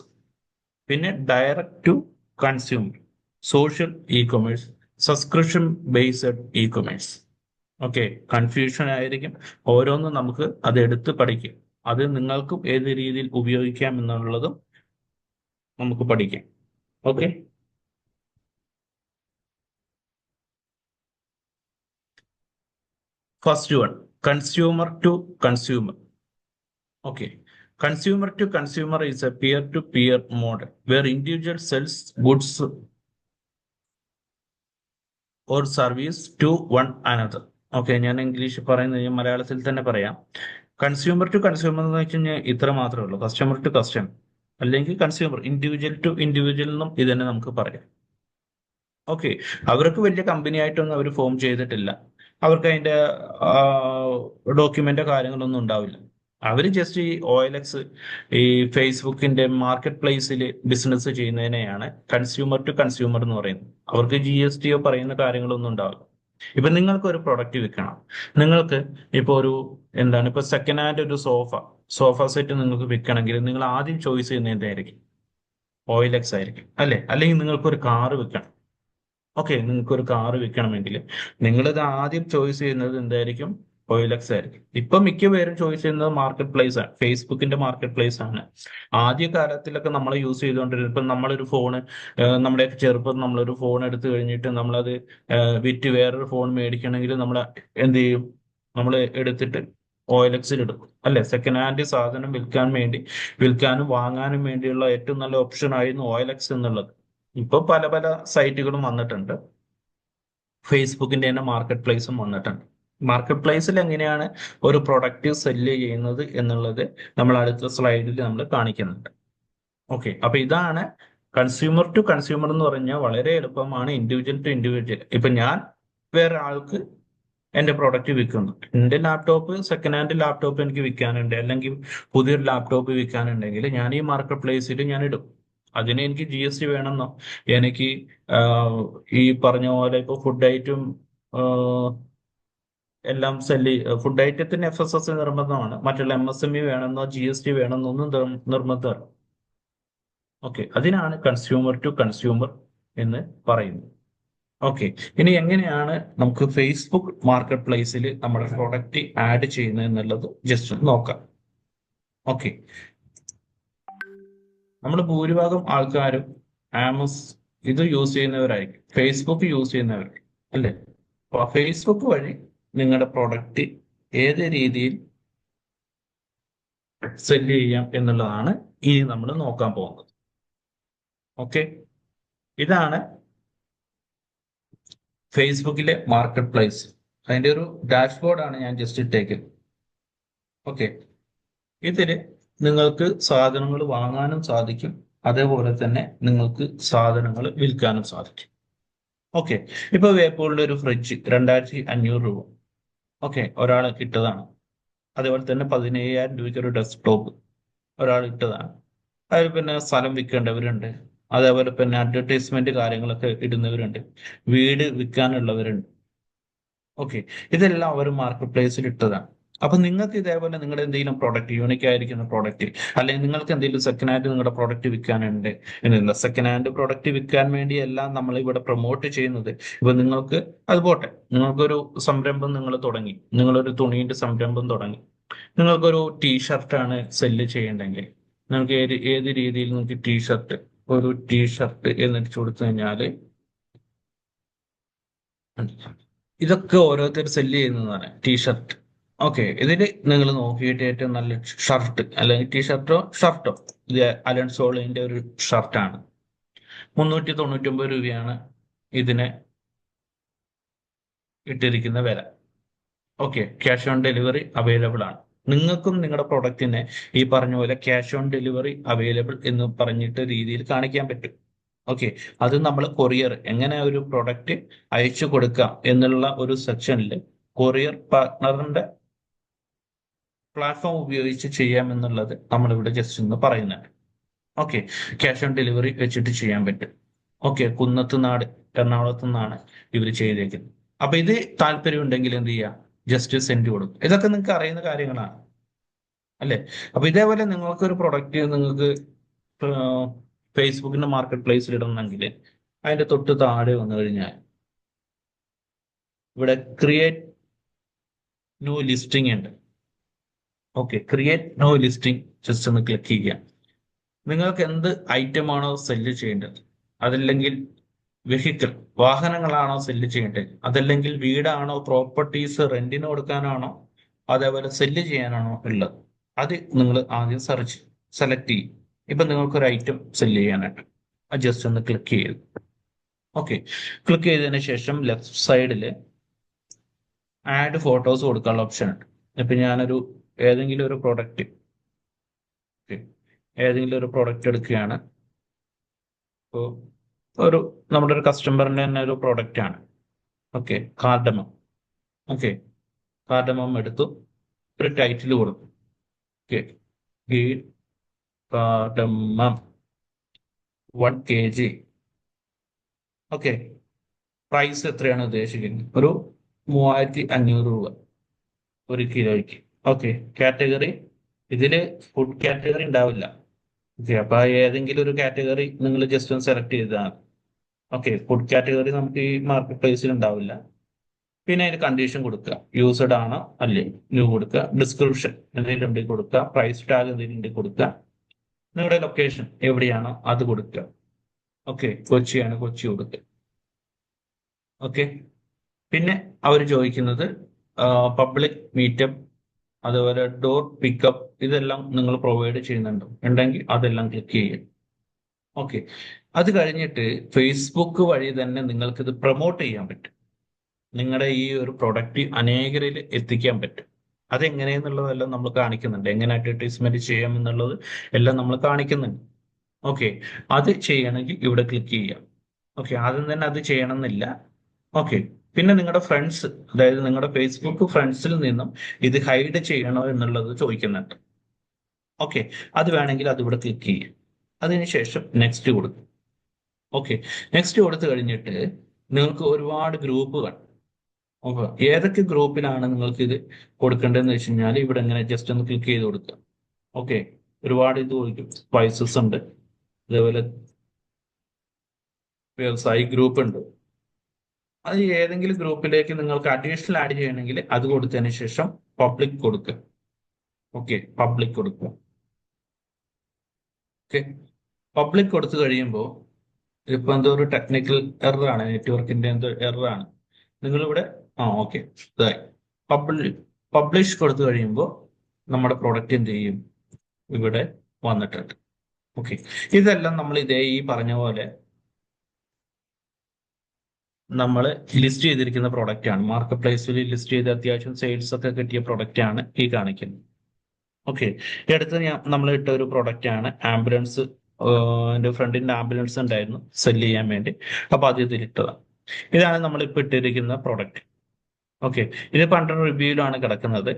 പിന്നെ direct to consumer, social e commerce, subscription based e commerce. Okay, confusion ആയിരിക്കും, ഓരോന്നും നമുക്ക് അത് എടുത്ത് പഠിക്കും. അത് നിങ്ങൾക്കും ഏത് രീതിയിൽ ഉപയോഗിക്കാം എന്നുള്ളതും നമുക്ക് പഠിക്കാം. Okay, first one consumer to consumer. Okay. Consumer to consumer is a peer-to-peer model where individual sells goods or service to one another. Okay, ഞാൻ ഇംഗ്ലീഷ് പറയുന്നത് ഞാൻ മലയാളത്തിൽ തന്നെ പറയാം. കൺസ്യൂമർ ടു കൺസ്യൂമർ എന്ന് വെച്ച് കഴിഞ്ഞാൽ ഇത്ര മാത്രമേ ഉള്ളൂ. കസ്റ്റമർ ടു കസ്റ്റമർ അല്ലെങ്കിൽ കൺസ്യൂമർ, ഇൻഡിവിജ്വൽ ടു ഇൻഡിവിജ്വൽ എന്നും ഇത് തന്നെ നമുക്ക് പറയാം. ഓക്കെ, അവർക്ക് വലിയ കമ്പനി ആയിട്ടൊന്നും അവർ ഫോം ചെയ്തിട്ടില്ല. അവർക്ക് അതിന്റെ ഡോക്യുമെന്റോ കാര്യങ്ങളൊന്നും ഉണ്ടാവില്ല. അവർ ജസ്റ്റ് ഈ OLX, ഈ ഫേസ്ബുക്കിന്റെ മാർക്കറ്റ് പ്ലേസിൽ ബിസിനസ് ചെയ്യുന്നതിനെയാണ് കൺസ്യൂമർ ടു കൺസ്യൂമർ എന്ന് പറയുന്നത്. അവർക്ക് GSTയോ പറയുന്ന കാര്യങ്ങളൊന്നും ഉണ്ടാവില്ല. ഇപ്പൊ നിങ്ങൾക്ക് ഒരു പ്രൊഡക്റ്റ് വിൽക്കണം, നിങ്ങൾക്ക് ഇപ്പൊ ഒരു എന്താണ് ഇപ്പൊ സെക്കൻഡ് ഹാൻഡ് ഒരു സോഫ സെറ്റ് നിങ്ങൾക്ക് വിൽക്കണമെങ്കിൽ നിങ്ങൾ ആദ്യം ചോയ്സ് ചെയ്യുന്നത് എന്തായിരിക്കും? OLX ആയിരിക്കും, അല്ലെ? അല്ലെങ്കിൽ നിങ്ങൾക്ക് ഒരു കാറ് വിൽക്കണം. ഓക്കെ, നിങ്ങൾക്ക് ഒരു കാറ് വിൽക്കണമെങ്കിൽ നിങ്ങളിത് ആദ്യം ചോയ്സ് ചെയ്യുന്നത് എന്തായിരിക്കും? OLX ആയിരിക്കും. ഇപ്പൊ മിക്ക പേരും ചോയ്സ് ചെയ്യുന്നത് മാർക്കറ്റ് പ്ലേസ് ആണ്, ഫേസ്ബുക്കിന്റെ മാർക്കറ്റ് പ്ലേസ് ആണ്. ആദ്യ കാലത്തിലൊക്കെ നമ്മൾ യൂസ് ചെയ്തുകൊണ്ടിരുന്നത്, ഇപ്പൊ നമ്മളൊരു ഫോണ്, നമ്മുടെ ചെറുപ്പം നമ്മളൊരു ഫോൺ എടുത്തു കഴിഞ്ഞിട്ട് നമ്മളത് വിറ്റ് വേറൊരു ഫോൺ മേടിക്കണമെങ്കിൽ നമ്മൾ എന്ത് ചെയ്യും? നമ്മൾ എടുത്തിട്ട് OLX-ൽ ഇടും, അല്ലെ? സെക്കൻഡ് ഹാൻഡ് സാധനം വിൽക്കാനും വാങ്ങാനും വേണ്ടിയുള്ള ഏറ്റവും നല്ല ഓപ്ഷൻ ആയിരുന്നു OLX എന്നുള്ളത്. ഇപ്പൊ പല പല സൈറ്റുകളും വന്നിട്ടുണ്ട്, ഫേസ്ബുക്കിന്റെ തന്നെ മാർക്കറ്റ് പ്ലേസും വന്നിട്ടുണ്ട്. മാർക്കറ്റ് പ്ലേസിൽ എങ്ങനെയാണ് ഒരു പ്രൊഡക്റ്റ് സെല്ല് ചെയ്യുന്നത് എന്നുള്ളത് നമ്മൾ അടുത്ത സ്ലൈഡിൽ നമ്മൾ കാണിക്കുന്നുണ്ട്. ഓക്കെ, അപ്പൊ ഇതാണ് കൺസ്യൂമർ ടു കൺസ്യൂമർ എന്ന് പറഞ്ഞാൽ വളരെ എളുപ്പമാണ്. Individual to individual. ഇപ്പൊ ഞാൻ വേറെ ആൾക്ക് എന്റെ പ്രോഡക്റ്റ് വിൽക്കുന്നു. എന്റെ ലാപ്ടോപ്പ്, സെക്കൻഡ് ഹാൻഡ് ലാപ്ടോപ്പ് എനിക്ക് വിൽക്കാനുണ്ട്, അല്ലെങ്കിൽ പുതിയൊരു ലാപ്ടോപ്പ് വിൽക്കാനുണ്ടെങ്കിൽ ഞാൻ ഈ മാർക്കറ്റ് പ്ലേസിൽ ഞാൻ ഇടും. അതിന് എനിക്ക് GST വേണമെന്നോ, എനിക്ക് ഈ പറഞ്ഞ പോലെ ഇപ്പൊ ഫുഡ് ഐറ്റം എല്ലാം ഫുഡ് ഐറ്റത്തിന് FSS നിർബന്ധമാണ്. മറ്റുള്ള MSME വേണമെന്നോ GST വേണമെന്നൊന്നും നിർബന്ധമല്ല. ഓക്കെ, അതിനാണ് കൺസ്യൂമർ ടു കൺസ്യൂമർ എന്ന് പറയുന്നത്. ഓക്കെ, ഇനി എങ്ങനെയാണ് നമുക്ക് ഫേസ്ബുക്ക് മാർക്കറ്റ് പ്ലേസിൽ നമ്മുടെ പ്രൊഡക്റ്റ് ആഡ് ചെയ്യുന്നത് എന്നുള്ളത് ജസ്റ്റ് നോക്കാം. ഓക്കെ, നമ്മൾ ഭൂരിഭാഗം ആൾക്കാരും ഇത് യൂസ് ചെയ്യുന്നവരായിരിക്കും, ഫേസ്ബുക്ക് യൂസ് ചെയ്യുന്നവരായിരിക്കും, അല്ലെ? അപ്പൊ ഫേസ്ബുക്ക് വഴി നിങ്ങളുടെ പ്രൊഡക്റ്റ് ഏത് രീതിയിൽ സെല് ചെയ്യാം എന്നുള്ളതാണ് ഇനി നമ്മൾ നോക്കാൻ പോകുന്നത്. ഓക്കെ, ഇതാണ് ഫേസ്ബുക്കിലെ മാർക്കറ്റ് പ്ലേസ്. അതിന്റെ ഒരു ഡാഷ്ബോർഡാണ് ഞാൻ ജസ്റ്റ് ഇട്ടേക്കുന്നത്. ഓക്കെ, ഇതില് നിങ്ങൾക്ക് സാധനങ്ങൾ വാങ്ങാനും സാധിക്കും, അതേപോലെ തന്നെ നിങ്ങൾക്ക് സാധനങ്ങൾ വിൽക്കാനും സാധിക്കും. ഓക്കെ, ഇപ്പൊ വേപ്പൂളിന്റെ ഒരു ഫ്രിഡ്ജ് 2500 രൂപ. ഓക്കെ, ഒരാൾ ഇട്ടതാണ്. അതേപോലെ തന്നെ 17,000 രൂപയ്ക്ക് ഒരു ഡെസ്ക്ടോപ്പ് ഒരാൾ ഇട്ടതാണ്. അതിൽ പിന്നെ സ്ഥലം വിൽക്കേണ്ടവരുണ്ട്, അതേപോലെ പിന്നെ അഡ്വർടൈസ്മെന്റ് കാര്യങ്ങളൊക്കെ ഇടുന്നവരുണ്ട്, വീട് വിൽക്കാനുള്ളവരുണ്ട്. ഓക്കെ, ഇതെല്ലാം അവർ മാർക്കറ്റ് പ്ലേസിൽ ഇട്ടതാണ്. അപ്പൊ നിങ്ങൾക്ക് ഇതേപോലെ നിങ്ങളുടെ എന്തെങ്കിലും പ്രോഡക്റ്റ് യൂണിക് ആയിരിക്കുന്ന പ്രോഡക്റ്റ്, അല്ലെങ്കിൽ നിങ്ങൾക്ക് എന്തെങ്കിലും സെക്കൻഡ് ഹാൻഡ് നിങ്ങളുടെ പ്രോഡക്റ്റ് വിൽക്കാനുണ്ട് എന്നില്ല, സെക്കൻഡ് ഹാൻഡ് പ്രോഡക്റ്റ് വിൽക്കാൻ വേണ്ടിയെല്ലാം നമ്മൾ ഇവിടെ പ്രൊമോട്ട് ചെയ്യുന്നത്. ഇപ്പൊ നിങ്ങൾക്ക് അത് പോട്ടെ, നിങ്ങൾക്കൊരു സംരംഭം നിങ്ങൾ തുടങ്ങി, നിങ്ങളൊരു തുണീന്റെ സംരംഭം തുടങ്ങി, നിങ്ങൾക്കൊരു ടീഷർട്ടാണ് സെല്ല് ചെയ്യണ്ടെങ്കിൽ, നിങ്ങൾക്ക് ഏത് രീതിയിൽ നിങ്ങൾക്ക് ടീഷർട്ട്, ഒരു ടീഷർട്ട് എന്നിട്ട് കൊടുത്തു കഴിഞ്ഞാല് ഇതൊക്കെ ഓരോരുത്തർ സെല്ല് ചെയ്യുന്നതാണ് ടീഷർട്ട്. ഓക്കെ, ഇതില് നിങ്ങൾ നോക്കിയിട്ട് ഏറ്റവും നല്ല ഷർട്ട്, അല്ലെങ്കിൽ ടീഷർട്ടോ ഇത് അലൻ സോളിന്റെ ഒരു ഷർട്ടാണ്. 399 രൂപയാണ് ഇതിന് ഇട്ടിരിക്കുന്ന വില. Okay, cash on delivery available ആണ്. നിങ്ങൾക്കും നിങ്ങളുടെ പ്രൊഡക്റ്റിനെ ഈ പറഞ്ഞ പോലെ ക്യാഷ് ഓൺ ഡെലിവറി അവൈലബിൾ എന്ന് പറഞ്ഞിട്ട് രീതിയിൽ കാണിക്കാൻ പറ്റും. ഓക്കെ, അത് നമ്മൾ കൊറിയർ എങ്ങനെ ഒരു പ്രൊഡക്റ്റ് അയച്ചു കൊടുക്കാം എന്നുള്ള ഒരു സെക്ഷനിൽ കൊറിയർ പാർട്ട്ണറിന്റെ പ്ലാറ്റ്ഫോം ഉപയോഗിച്ച് ചെയ്യാം എന്നുള്ളത് നമ്മളിവിടെ ജസ്റ്റ് ഒന്ന് പറയുന്നുണ്ട്. ഓക്കെ, ക്യാഷ് ഓൺ ഡെലിവറി വെച്ചിട്ട് ചെയ്യാൻ പറ്റും. ഓക്കെ, കുന്നത്തുനാട് എറണാകുളത്തു നിന്നാണ് ഇവർ ചെയ്തേക്കുന്നത്. അപ്പൊ ഇത് താല്പര്യം ഉണ്ടെങ്കിൽ എന്ത് ചെയ്യാം, ജസ്റ്റ് സെൻഡ് കൊടുക്കും. ഇതൊക്കെ നിങ്ങൾക്ക് അറിയുന്ന കാര്യങ്ങളാണ് അല്ലേ. അപ്പൊ ഇതേപോലെ നിങ്ങൾക്ക് ഒരു പ്രൊഡക്റ്റ് നിങ്ങൾക്ക് ഫേസ്ബുക്കിന്റെ മാർക്കറ്റ് പ്ലേസിൽ ഇടണമെങ്കിൽ അതിന്റെ തൊട്ട് താഴെ വന്നു കഴിഞ്ഞാൽ ഇവിടെ ക്രിയേറ്റ് ന്യൂ ലിസ്റ്റിംഗ് ഉണ്ട്. Okay, create new listing just ഒന്ന് ക്ലിക്ക് ചെയ്യുക. നിങ്ങൾക്ക് എന്ത് ഐറ്റം ആണോ സെല്ല് ചെയ്യേണ്ടത്, അതല്ലെങ്കിൽ വെഹിക്കിൾ വാഹനങ്ങളാണോ സെല്ല് ചെയ്യേണ്ടത്, അതല്ലെങ്കിൽ വീടാണോ പ്രോപ്പർട്ടീസ് റെന്റിന് കൊടുക്കാനാണോ അതേപോലെ സെല്ല് ചെയ്യാനാണോ ഉള്ളത്, അത് നിങ്ങൾ ആദ്യം സെലക്ട് ചെയ്യും. ഇപ്പൊ നിങ്ങൾക്ക് ഒരു ഐറ്റം സെല്ല് ചെയ്യാനായിട്ട് അത് ജസ്റ്റ് ഒന്ന് ക്ലിക്ക് ചെയ്തു. ഓക്കെ, ക്ലിക്ക് ചെയ്തതിന് ശേഷം ലെഫ്റ്റ് സൈഡിൽ ആഡ് ഫോട്ടോസ് കൊടുക്കാനുള്ള ഓപ്ഷൻ ഉണ്ട്. ഇപ്പൊ ഞാനൊരു ഏതെങ്കിലും ഒരു പ്രൊഡക്റ്റ് എടുക്കുകയാണ്. ഇപ്പോൾ ഒരു നമ്മുടെ ഒരു കസ്റ്റമറിന്റെ തന്നെ ഒരു പ്രോഡക്റ്റ് ആണ്. Okay, cardamom. ഓക്കെ, കാർഡമം എടുത്തു, ഒരു ടൈറ്റിൽ കൊടുത്തു. ഓക്കെ, ഗീഡ് കാർഡമം 1 kg. ഓക്കെ, പ്രൈസ് എത്രയാണ് ഉദ്ദേശിക്കുന്നത്, ഒരു 3500 രൂപ 1 കിലോയ്ക്ക്. ഓക്കെ, കാറ്റഗറി ഇതില് ഫുഡ് കാറ്റഗറി ഉണ്ടാവില്ല. ഓക്കെ, അപ്പൊ ഏതെങ്കിലും ഒരു കാറ്റഗറി നിങ്ങൾ ജസ്റ്റ് ഒന്ന് സെലക്ട് ചെയ്തതാണ്. ഓക്കെ, ഫുഡ് കാറ്റഗറി നമുക്ക് ഈ മാർക്കറ്റ് പ്ലേസിൽ ഉണ്ടാവില്ല. പിന്നെ അതിന് കണ്ടീഷൻ കൊടുക്കുക, യൂസ്ഡ് ആണോ അല്ലേ, ന്യൂ കൊടുക്കുക, ഡിസ്ക്രിപ്ഷൻ എന്തെങ്കിലും ഉണ്ടെങ്കിൽ കൊടുക്കുക, പ്രൈസ് ടാഗ് എന്തെങ്കിലും ഉണ്ടെങ്കിൽ കൊടുക്കുക, നിങ്ങളുടെ ലൊക്കേഷൻ എവിടെയാണോ അത് കൊടുക്കുക. ഓക്കെ, കൊച്ചിയാണ്, കൊച്ചി കൊടുക്കുക. ഓക്കെ, പിന്നെ അവർ ചോദിക്കുന്നത് പബ്ലിക് മീറ്റപ്പ്, അതുപോലെ ഡോർ പിക്കപ്പ്, ഇതെല്ലാം നിങ്ങൾ പ്രൊവൈഡ് ചെയ്യുന്നുണ്ടോ, ഉണ്ടെങ്കിൽ അതെല്ലാം ക്ലിക്ക് ചെയ്യുക. ഓക്കെ, അത് കഴിഞ്ഞിട്ട് ഫേസ്ബുക്ക് വഴി തന്നെ നിങ്ങൾക്ക് ഇത് പ്രൊമോട്ട് ചെയ്യാൻ പറ്റും. നിങ്ങളുടെ ഈ ഒരു പ്രൊഡക്റ്റ് അനേകരിൽ എത്തിക്കാൻ പറ്റും. അതെങ്ങനെയെന്നുള്ളതെല്ലാം നമ്മൾ കാണിക്കുന്നുണ്ട്, എങ്ങനെ അഡ്വർടൈസ്മെന്റ് ചെയ്യാം എന്നുള്ളത് എല്ലാം നമ്മൾ കാണിക്കുന്നുണ്ട്. ഓക്കെ, അത് ചെയ്യണമെങ്കിൽ ഇവിടെ ക്ലിക്ക് ചെയ്യാം. ഓക്കെ, ആദ്യം തന്നെ അത് ചെയ്യണമെന്നില്ല. ഓക്കെ, പിന്നെ നിങ്ങളുടെ ഫ്രണ്ട്സ്, അതായത് നിങ്ങളുടെ ഫേസ്ബുക്ക് ഫ്രണ്ട്സിൽ നിന്നും ഇത് ഹൈഡ് ചെയ്യണോ എന്നുള്ളത് ചോദിക്കുന്നുണ്ട്. ഓക്കെ, അത് വേണമെങ്കിൽ അതിവിടെ ക്ലിക്ക് ചെയ്യും. അതിനുശേഷം നെക്സ്റ്റ് കൊടുക്കും. ഓക്കെ, നെക്സ്റ്റ് കൊടുത്തു കഴിഞ്ഞിട്ട് നിങ്ങൾക്ക് ഒരുപാട് ഗ്രൂപ്പുകൾ, ഓക്കെ, ഏതൊക്കെ ഗ്രൂപ്പിലാണ് നിങ്ങൾക്ക് ഇത് കൊടുക്കേണ്ടതെന്ന് വെച്ച് കഴിഞ്ഞാൽ ഇവിടെ ഇങ്ങനെ ജസ്റ്റ് ഒന്ന് ക്ലിക്ക് ചെയ്ത് കൊടുക്കുക. ഓക്കെ, ഒരുപാട് ഇത് ചോദിക്കും, സ്പൈസസ് ഉണ്ട്, അതേപോലെ വ്യവസായി ഗ്രൂപ്പ് ഉണ്ട്. അത് ഏതെങ്കിലും ഗ്രൂപ്പിലേക്ക് നിങ്ങൾക്ക് അഡീഷണൽ ആഡ് ചെയ്യണമെങ്കിൽ അത് കൊടുത്തതിന് ശേഷം പബ്ലിക് കൊടുക്കുക. ഓക്കെ, പബ്ലിക് കൊടുക്കുക. ഓക്കെ, പബ്ലിക് കൊടുത്തു കഴിയുമ്പോൾ ഇപ്പൊ എന്തോ ഒരു ടെക്നിക്കൽ എറർ ആണ്, നെറ്റ്വർക്കിന്റെ എന്തോ എറർ ആണ്. നിങ്ങളിവിടെ ഓക്കെ, ഇതായി പബ്ലിഷ് കൊടുത്തു കഴിയുമ്പോൾ നമ്മുടെ പ്രോഡക്റ്റ് എന്ത് ചെയ്യും, ഇവിടെ വന്നിട്ടുണ്ട്. ഓക്കെ, ഇതെല്ലാം നമ്മൾ ഇതേ ഈ പറഞ്ഞ പോലെ നമ്മൾ ലിസ്റ്റ് ചെയ്തിരിക്കുന്ന പ്രോഡക്റ്റ് ആണ്. മാർക്കറ്റ് പ്ലേസിൽ ലിസ്റ്റ് ചെയ്ത് അത്യാവശ്യം സെയിൽസ് ഒക്കെ കിട്ടിയ പ്രോഡക്റ്റ് ആണ് ഈ കാണിക്കുന്നത്. ഓക്കെ, ഈ അടുത്ത് നമ്മൾ ഇട്ട ഒരു പ്രോഡക്റ്റ് ആണ് ആംബുലൻസ്. എൻ്റെ ഫ്രണ്ടിന്റെ ആംബുലൻസ് ഉണ്ടായിരുന്നു സെല് ചെയ്യാൻ വേണ്ടി, അപ്പൊ അത് ഇതിലിട്ടതാണ്. ഇതാണ് നമ്മൾ ഇപ്പൊ ഇട്ടിരിക്കുന്ന പ്രോഡക്റ്റ്. ഓക്കെ, ഇത് 100 റിവ്യൂയിലാണ് കിടക്കുന്നത്.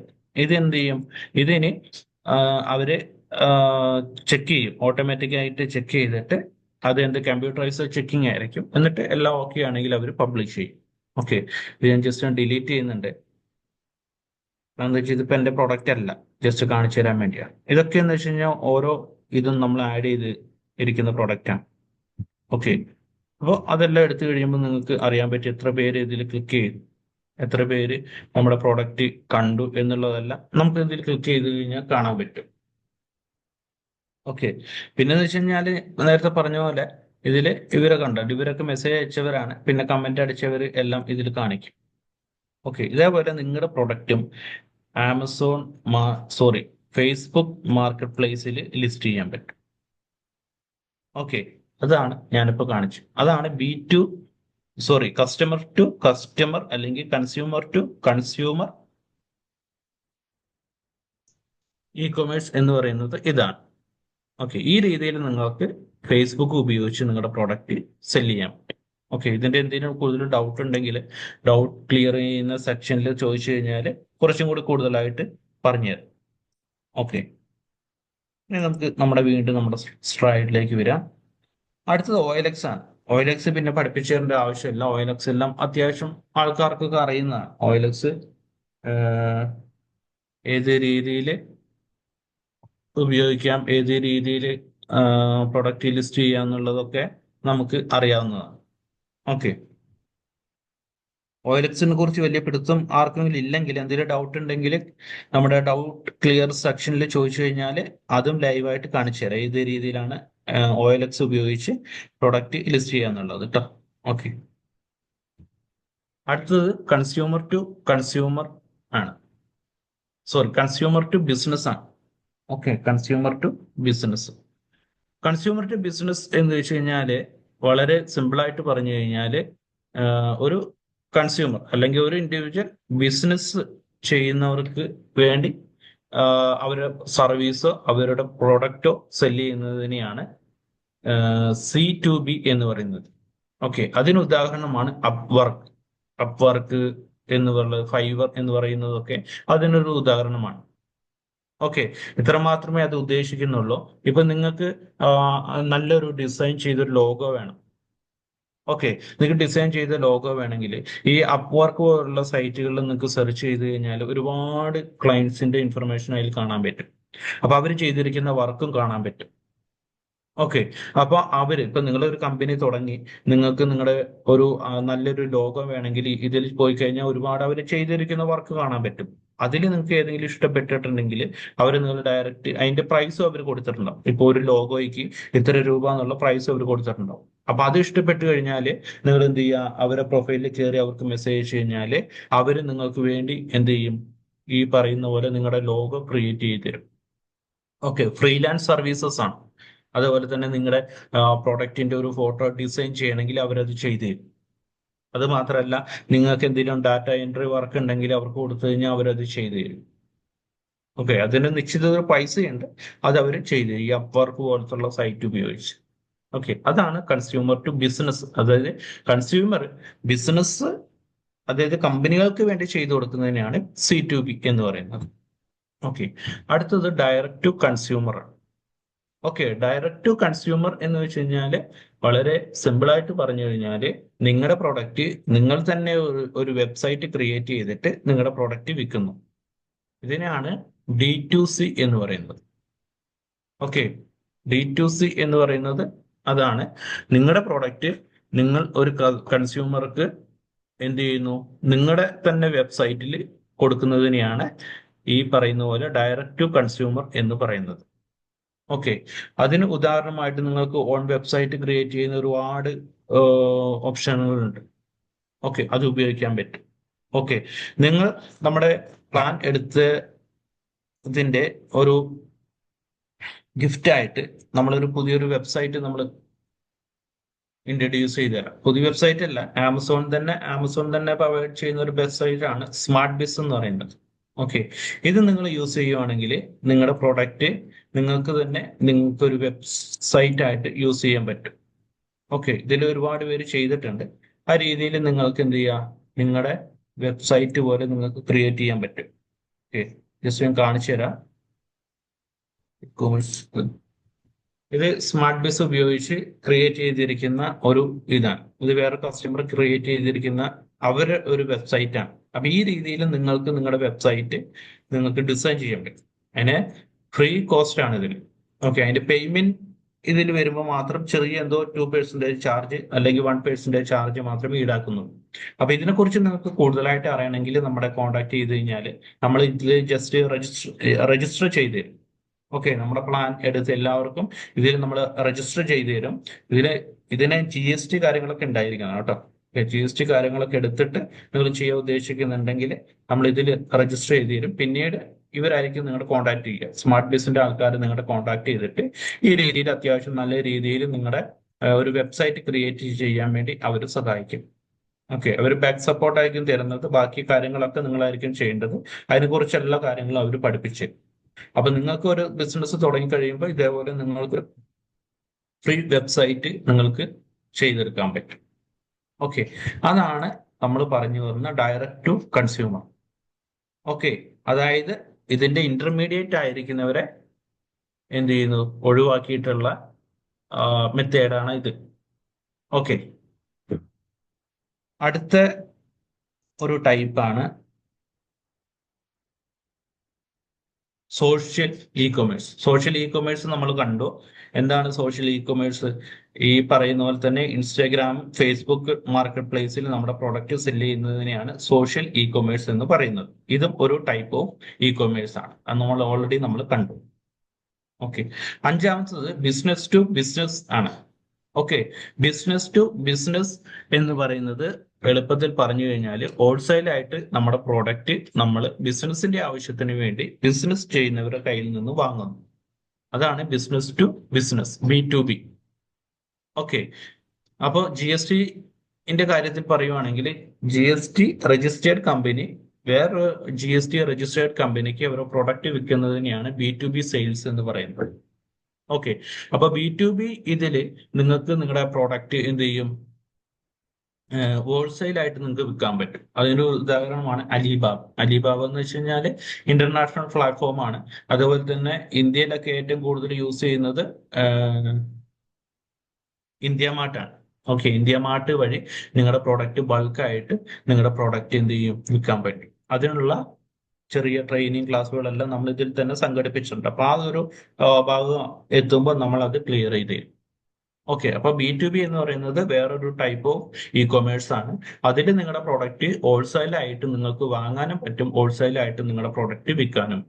ഇത് എന്ത് ചെയ്യും, ഇതിന് അവര് ചെക്ക് ചെയ്യും, ഓട്ടോമാറ്റിക് ആയിട്ട് ചെക്ക് ചെയ്തിട്ട് അത് എന്ത് കമ്പ്യൂട്ടറൈസ്ഡ് ചെക്കിംഗ് ആയിരിക്കും. എന്നിട്ട് എല്ലാം ഓക്കെ ആണെങ്കിൽ അവർ പബ്ലിഷ് ചെയ്യും. ഓക്കെ, ഇത് ഞാൻ ജസ്റ്റ് ഡിലീറ്റ് ചെയ്യുന്നുണ്ട്. എന്താ വെച്ചാൽ ഇതിപ്പോ എന്റെ പ്രൊഡക്റ്റ് അല്ല, ജസ്റ്റ് കാണിച്ചു തരാൻ വേണ്ടിയാണ്. ഇതൊക്കെ എന്ന് വെച്ച് കഴിഞ്ഞാൽ ഓരോ ഇതും നമ്മൾ ആഡ് ചെയ്ത് ഇരിക്കുന്ന പ്രൊഡക്റ്റാണ്. ഓക്കെ, അപ്പോൾ അതെല്ലാം എടുത്തു കഴിയുമ്പോൾ നിങ്ങൾക്ക് അറിയാൻ പറ്റും എത്ര പേര് ഇതിൽ ക്ലിക്ക് ചെയ്തു, എത്ര പേര് നമ്മുടെ പ്രോഡക്റ്റ് കണ്ടു എന്നുള്ളതെല്ലാം നമുക്ക് ഇതിൽ ക്ലിക്ക് ചെയ്ത് കഴിഞ്ഞാൽ കാണാൻ പറ്റും. ഓക്കെ, പിന്നെന്ന് വെച്ച് കഴിഞ്ഞാൽ നേരത്തെ പറഞ്ഞ പോലെ ഇതിൽ ഇവരെ കണ്ടു, ഇവരൊക്കെ മെസ്സേജ് അയച്ചവരാണ്, പിന്നെ കമന്റ് അടിച്ചവർ എല്ലാം ഇതിൽ കാണിക്കും. ഓക്കെ, ഇതേപോലെ നിങ്ങളുടെ പ്രൊഡക്റ്റും ആമസോൺ സോറി ഫേസ്ബുക്ക് മാർക്കറ്റ് പ്ലേസിൽ ലിസ്റ്റ് ചെയ്യാൻ പറ്റും. ഓക്കെ, അതാണ് ഞാനിപ്പോൾ കാണിച്ചു. അതാണ് കസ്റ്റമർ ടു കസ്റ്റമർ അല്ലെങ്കിൽ consumer to consumer e commerce എന്ന് പറയുന്നത് ഇതാണ്. ഓക്കെ, ഈ രീതിയിൽ നിങ്ങൾക്ക് ഫേസ്ബുക്ക് ഉപയോഗിച്ച് നിങ്ങളുടെ പ്രോഡക്റ്റ് സെല് ചെയ്യാൻ പറ്റും. ഓക്കെ, ഇതിന്റെ എന്തെങ്കിലും കൂടുതൽ ഡൗട്ട് ഉണ്ടെങ്കിൽ ഡൗട്ട് ക്ലിയർ ചെയ്യുന്ന സെക്ഷനിൽ ചോദിച്ചു കഴിഞ്ഞാൽ കുറച്ചും കൂടി കൂടുതലായിട്ട് പറഞ്ഞുതരാം. ഓക്കെ, ഇനി നമുക്ക് വീണ്ടും നമ്മുടെ സ്ലൈഡിലേക്ക് വരാം. അടുത്തത് OLX ആണ്. OLX പിന്നെ പഠിപ്പിച്ചു തരേണ്ട ആവശ്യമില്ല. OLX എല്ലാം അത്യാവശ്യം ആൾക്കാർക്കൊക്കെ അറിയുന്നതാണ്. OLX ഏത് രീതിയിൽ ഉപയോഗിക്കാം, ഏത് രീതിയിൽ പ്രൊഡക്റ്റ് ലിസ്റ്റ് ചെയ്യാം എന്നുള്ളതൊക്കെ നമുക്ക് അറിയാവുന്നതാണ്. ഓക്കെ, OLXനെ കുറിച്ച് വലിയ പിടുത്തം ആർക്കെങ്കിലും ഇല്ലെങ്കിൽ, എന്തെങ്കിലും ഡൗട്ട് ഉണ്ടെങ്കിൽ നമ്മുടെ ഡൗട്ട് ക്ലിയർ സെക്ഷനിൽ ചോദിച്ചു കഴിഞ്ഞാൽ അതും ലൈവായിട്ട് കാണിച്ചു തരാം ഏത് രീതിയിലാണ് OLX ഉപയോഗിച്ച് പ്രൊഡക്റ്റ് ലിസ്റ്റ് ചെയ്യുക എന്നുള്ളത് കേട്ടോ. ഓക്കെ, അടുത്തത് കൺസ്യൂമർ ടു കൺസ്യൂമർ ആണ്, സോറി കൺസ്യൂമർ ടു ബിസിനസ് ആണ്. Okay, consumer to business. Consumer to business എന്ന് വെച്ച് കഴിഞ്ഞാല് വളരെ സിമ്പിൾ ആയിട്ട് പറഞ്ഞു കഴിഞ്ഞാല് ഒരു കൺസ്യൂമർ അല്ലെങ്കിൽ ഒരു ഇൻഡിവിജ്വൽ ബിസിനസ് ചെയ്യുന്നവർക്ക് വേണ്ടി അവരുടെ സർവീസോ അവരുടെ പ്രൊഡക്റ്റോ സെല് ചെയ്യുന്നതിനെയാണ് C2B എന്ന് പറയുന്നത്. ഓക്കെ, അതിന് ഉദാഹരണമാണ് അപ്വർക്ക് എന്ന് പറയുന്നത്, ഫൈവർ എന്ന് പറയുന്നതൊക്കെ അതിനൊരു ഉദാഹരണമാണ്. ഓക്കെ, ഇത്ര മാത്രമേ അത് ഉദ്ദേശിക്കുന്നുള്ളൂ. ഇപ്പൊ നിങ്ങൾക്ക് നല്ലൊരു ഡിസൈൻ ചെയ്തൊരു ലോഗോ വേണം. ഓക്കെ, നിങ്ങൾക്ക് ഡിസൈൻ ചെയ്ത ലോഗോ വേണമെങ്കിൽ ഈ അപ്വർക്ക് പോലുള്ള സൈറ്റുകളിൽ നിങ്ങൾക്ക് സെർച്ച് ചെയ്ത് കഴിഞ്ഞാൽ ഒരുപാട് ക്ലയൻസിന്റെ ഇൻഫർമേഷൻ അതിൽ കാണാൻ പറ്റും. അപ്പൊ അവർ ചെയ്തിരിക്കുന്ന വർക്കും കാണാൻ പറ്റും. ഓക്കെ, അപ്പൊ ഇപ്പൊ നിങ്ങളൊരു കമ്പനി തുടങ്ങി, നിങ്ങൾക്ക് നിങ്ങളുടെ ഒരു നല്ലൊരു ലോഗോ വേണമെങ്കിൽ ഇതിൽ പോയി കഴിഞ്ഞാൽ ഒരുപാട് അവർ ചെയ്തിരിക്കുന്ന വർക്ക് കാണാൻ പറ്റും. അതിൽ നിങ്ങൾക്ക് ഏതെങ്കിലും ഇഷ്ടപ്പെട്ടിട്ടുണ്ടെങ്കിൽ അവർ നിങ്ങൾ ഡയറക്റ്റ് അതിന്റെ പ്രൈസും അവർ കൊടുത്തിട്ടുണ്ടാവും. ഇപ്പൊ ഒരു ലോഗോയ്ക്ക് ഇത്ര രൂപ എന്നുള്ള പ്രൈസ് അവർ കൊടുത്തിട്ടുണ്ടാവും. അപ്പൊ അത് ഇഷ്ടപ്പെട്ട് കഴിഞ്ഞാൽ നിങ്ങൾ എന്ത് ചെയ്യുക, അവരെ പ്രൊഫൈലിൽ കയറി അവർക്ക് മെസ്സേജ് കഴിഞ്ഞാൽ അവർ നിങ്ങൾക്ക് വേണ്ടി എന്ത് ചെയ്യും, ഈ പറയുന്ന പോലെ നിങ്ങളുടെ ലോഗോ ക്രിയേറ്റ് ചെയ്ത് തരും. ഓക്കെ, ഫ്രീലാൻസ് സർവീസസ് ആണ്. അതുപോലെ തന്നെ നിങ്ങളുടെ പ്രൊഡക്റ്റിന്റെ ഒരു ഫോട്ടോ ഡിസൈൻ ചെയ്യണമെങ്കിൽ അവരത് ചെയ്തു തരും. അത് മാത്രമല്ല, നിങ്ങൾക്ക് എന്തെങ്കിലും ഡാറ്റ എൻട്രി വർക്ക് ഉണ്ടെങ്കിൽ അവർക്ക് കൊടുത്തു കഴിഞ്ഞാൽ അവരത് ചെയ്തു തരും. ഓക്കെ, അതിന് നിശ്ചിത ഒരു പൈസയുണ്ട്, അത് അവർ ചെയ്തു തരും ഈ അപ്വർക്ക് പോലത്തുള്ള സൈറ്റ് ഉപയോഗിച്ച്. ഓക്കെ, അതാണ് കൺസ്യൂമർ ടു ബിസിനസ്. അതായത് കൺസ്യൂമർ ബിസിനസ്, അതായത് കമ്പനികൾക്ക് വേണ്ടി ചെയ്തു കൊടുക്കുന്നതിനെയാണ് C2B എന്ന് പറയുന്നത്. ഓക്കെ, അടുത്തത് direct to consumer. Okay, direct to consumer എന്ന് വെച്ച് കഴിഞ്ഞാല് വളരെ സിമ്പിൾ ആയിട്ട് പറഞ്ഞു കഴിഞ്ഞാല് നിങ്ങളുടെ പ്രൊഡക്റ്റ് നിങ്ങൾ തന്നെ ഒരു വെബ്സൈറ്റ് ക്രിയേറ്റ് ചെയ്തിട്ട് നിങ്ങളുടെ പ്രൊഡക്റ്റ് വിൽക്കുന്നു. ഇതിനെയാണ് D2C എന്ന് പറയുന്നത്. ഓക്കെ, D2C എന്ന് പറയുന്നത് അതാണ്. നിങ്ങളുടെ പ്രൊഡക്റ്റ് നിങ്ങൾ ഒരു കൺസ്യൂമർക്ക് എന്ത് ചെയ്യുന്നു, നിങ്ങളുടെ തന്നെ വെബ്സൈറ്റിൽ കൊടുക്കുന്നതിനെയാണ് ഈ പറയുന്ന പോലെ ഡയറക്റ്റ് ടു കൺസ്യൂമർ എന്ന് പറയുന്നത്. ഓക്കെ, അതിന് ഉദാഹരണമായിട്ട് നിങ്ങൾക്ക് ഓൺ വെബ്സൈറ്റ് ക്രിയേറ്റ് ചെയ്യുന്ന ഒരുപാട് ഓപ്ഷനുകളുണ്ട്. ഓക്കെ, അത് ഉപയോഗിക്കാൻ പറ്റും. ഓക്കെ, നിങ്ങൾ നമ്മുടെ പ്ലാൻ എടുത്തതിന്റെ ഒരു ഗിഫ്റ്റ് ആയിട്ട് നമ്മളൊരു പുതിയൊരു വെബ്സൈറ്റ് നമ്മൾ ഇൻട്രൊഡ്യൂസ് ചെയ്ത് തരാം. പുതിയ വെബ്സൈറ്റ് അല്ല, ആമസോൺ തന്നെ പ്രൊവൈഡ് ചെയ്യുന്ന ഒരു വെബ്സൈറ്റ് ആണ് സ്മാർട്ട് ബിസ് എന്ന് പറയുന്നത്. ഓക്കെ, ഇത് നിങ്ങൾ യൂസ് ചെയ്യുവാണെങ്കിൽ നിങ്ങളുടെ പ്രോഡക്റ്റ് നിങ്ങൾക്ക് ഒരു വെബ്സൈറ്റ് ആയിട്ട് യൂസ് ചെയ്യാൻ പറ്റും. ഓക്കെ, ഇതിൽ ഒരുപാട് പേര് ചെയ്തിട്ടുണ്ട്. ആ രീതിയിൽ നിങ്ങൾക്ക് എന്ത് ചെയ്യാം, നിങ്ങളുടെ വെബ്സൈറ്റ് പോലെ നിങ്ങൾക്ക് ക്രിയേറ്റ് ചെയ്യാൻ പറ്റും. ഓക്കെ, ജസ്റ്റ് ഞാൻ കാണിച്ചു തരാം. ഇത് സ്മാർട്ട് ബിസ് ഉപയോഗിച്ച് ക്രിയേറ്റ് ചെയ്തിരിക്കുന്ന ഒരു ഇതാണ്. ഇത് വേറെ കസ്റ്റമർ ക്രിയേറ്റ് ചെയ്തിരിക്കുന്ന അവരുടെ ഒരു വെബ്സൈറ്റ് ആണ്. അപ്പൊ ഈ രീതിയിൽ നിങ്ങൾക്ക് നിങ്ങളുടെ വെബ്സൈറ്റ് നിങ്ങൾക്ക് ഡിസൈൻ ചെയ്യാൻ പറ്റും. അതിന് ഫ്രീ കോസ്റ്റ് ആണ് ഇതിൽ. ഓക്കെ, അതിന്റെ പേയ്മെന്റ് ഇതിൽ വരുമ്പോൾ മാത്രം ചെറിയ എന്തോ 2% ചാർജ് അല്ലെങ്കിൽ 1% ചാർജ് മാത്രമേ ഈടാക്കുന്നുള്ളൂ. അപ്പൊ ഇതിനെക്കുറിച്ച് നിങ്ങൾക്ക് കൂടുതലായിട്ട് അറിയണമെങ്കിൽ നമ്മളെ കോൺടാക്ട് ചെയ്ത് കഴിഞ്ഞാൽ നമ്മൾ ഇതിൽ ജസ്റ്റ് രജിസ്റ്റർ ചെയ്ത് തരും. ഓക്കെ, നമ്മുടെ പ്ലാൻ എടുത്ത് എല്ലാവർക്കും ഇതിൽ നമ്മൾ രജിസ്റ്റർ ചെയ്ത് തരും. ഇതിന് GST കാര്യങ്ങളൊക്കെ ഉണ്ടായിരിക്കണം കേട്ടോ. GST കാര്യങ്ങളൊക്കെ എടുത്തിട്ട് നിങ്ങൾ ചെയ്യാൻ ഉദ്ദേശിക്കുന്നുണ്ടെങ്കിൽ നമ്മൾ ഇതിൽ രജിസ്റ്റർ ചെയ്ത് തരും. പിന്നീട് ഇവരായിരിക്കും നിങ്ങളുടെ കോൺടാക്ട് ചെയ്യുക. സ്മാർട്ട് ബിസിന്റെ ആൾക്കാർ നിങ്ങളുടെ കോൺടാക്ട് ചെയ്തിട്ട് ഈ രീതിയിൽ അത്യാവശ്യം നല്ല രീതിയിൽ നിങ്ങളുടെ ഒരു വെബ്സൈറ്റ് ക്രിയേറ്റ് ചെയ്യാൻ വേണ്ടി അവർ സഹായിക്കും. ഓക്കെ, അവർ ബാക്ക് സപ്പോർട്ട് ആയിരിക്കും തരുന്നത്. ബാക്കി കാര്യങ്ങളൊക്കെ നിങ്ങളായിരിക്കും ചെയ്യേണ്ടത്. അതിനെക്കുറിച്ച് എല്ലാ കാര്യങ്ങളും അവർ പഠിപ്പിച്ചു. അപ്പൊ നിങ്ങൾക്ക് ഒരു ബിസിനസ് തുടങ്ങി കഴിയുമ്പോൾ ഇതേപോലെ നിങ്ങൾക്ക് ഫ്രീ വെബ്സൈറ്റ് നിങ്ങൾക്ക് ചെയ്തെടുക്കാൻ പറ്റും. ഓക്കെ, അതാണ് നമ്മൾ പറഞ്ഞു വരുന്ന ഡയറക്റ്റ് ടു കൺസ്യൂമർ. ഓക്കെ, അതായത് ഇതിന്റെ ഇന്റർമീഡിയറ്റ് ആയിരിക്കുന്നവരെ എന്ത് ചെയ്യുന്നു ഒഴിവാക്കിയിട്ടുള്ള മെത്തേഡാണ് ഇത്. ഓക്കെ, അടുത്ത ഒരു ടൈപ്പാണ് social e commerce. Social e commerce നമ്മൾ കണ്ടു. എന്താണ് സോഷ്യൽ ഇ കൊമേഴ്സ്? ഈ പറയുന്ന പോലെ തന്നെ ഇൻസ്റ്റാഗ്രാം, ഫേസ്ബുക്ക് മാർക്കറ്റ് പ്ലേസിൽ നമ്മുടെ പ്രൊഡക്റ്റ് സെല് ചെയ്യുന്നതിനെയാണ് സോഷ്യൽ ഇ കൊമേഴ്സ് എന്ന് പറയുന്നത്. ഇതും ഒരു ടൈപ്പ് ഓഫ് ഇ കൊമേഴ്സ് ആണ്. അത് നമ്മൾ ഓൾറെഡി നമ്മൾ കണ്ടു. ഓക്കെ, അഞ്ചാമത്തത് ബിസിനസ് ടു ബിസിനസ് ആണ്. ഓക്കെ, ബിസിനസ് ടു ബിസിനസ് എന്ന് പറയുന്നത് എളുപ്പത്തിൽ പറഞ്ഞു കഴിഞ്ഞാൽ ഹോൾസെയിൽ ആയിട്ട് നമ്മുടെ പ്രോഡക്റ്റ് നമ്മൾ ബിസിനസിന്റെ ആവശ്യത്തിന് വേണ്ടി ബിസിനസ് ചെയ്യുന്നവരുടെ കയ്യിൽ നിന്ന് വാങ്ങുന്നു. അതാണ് business to business, B2B. Okay, അപ്പോൾ GSTന്റെ കാര്യത്തിൽ പറയുവാണെങ്കിൽ GST രജിസ്റ്റേർഡ് കമ്പനി വേറൊരു GST രജിസ്റ്റേർഡ് കമ്പനിക്ക് അവരുടെ പ്രൊഡക്റ്റ് വിൽക്കുന്നതിനെയാണ് B2B സെയിൽസ് എന്ന് പറയുന്നത്. ഓക്കെ, അപ്പൊ B2B ഇതില് നിങ്ങൾക്ക് നിങ്ങളുടെ പ്രോഡക്റ്റ് എന്ത് ചെയ്യും ഹോൾസെയിൽ ആയിട്ട് നിങ്ങൾക്ക് വിൽക്കാൻ പറ്റും. അതിന്റെ ഉദാഹരണമാണ് അലിബാബ. അലിബാബ എന്ന് വെച്ച് കഴിഞ്ഞാൽ ഇന്റർനാഷണൽ പ്ലാറ്റ്ഫോം ആണ്. അതുപോലെ തന്നെ ഇന്ത്യയിലൊക്കെ ഏറ്റവും കൂടുതൽ യൂസ് ചെയ്യുന്നത് ഇന്ത്യ മാർട്ടാണ്. ഓക്കെ, ഇന്ത്യ മാർട്ട് വഴി നിങ്ങളുടെ പ്രോഡക്റ്റ് ബൾക്കായിട്ട് നിങ്ങളുടെ പ്രോഡക്റ്റ് എന്ത് ചെയ്യും വിൽക്കാൻ പറ്റും. അതിനുള്ള ചെറിയ ട്രെയിനിങ് ക്ലാസ്സുകളെല്ലാം നമ്മൾ ഇതിൽ തന്നെ സംഘടിപ്പിച്ചിട്ടുണ്ട്. അപ്പൊ ആ ഒരു ഭാഗം എത്തുമ്പോൾ നമ്മൾ അത് ക്ലിയർ ചെയ്ത് തരും. ഓക്കെ, അപ്പൊ B2B എന്ന് പറയുന്നത് വേറൊരു ടൈപ്പ് ഓഫ് ഇ കൊമേഴ്സ് ആണ്. അതിൽ നിങ്ങളുടെ പ്രോഡക്റ്റ് ഹോൾസെയിൽ ആയിട്ട് നിങ്ങൾക്ക് വാങ്ങാനും പറ്റും, ഹോൾസെയിൽ ആയിട്ട് നിങ്ങളുടെ പ്രോഡക്റ്റ് വിൽക്കാനും.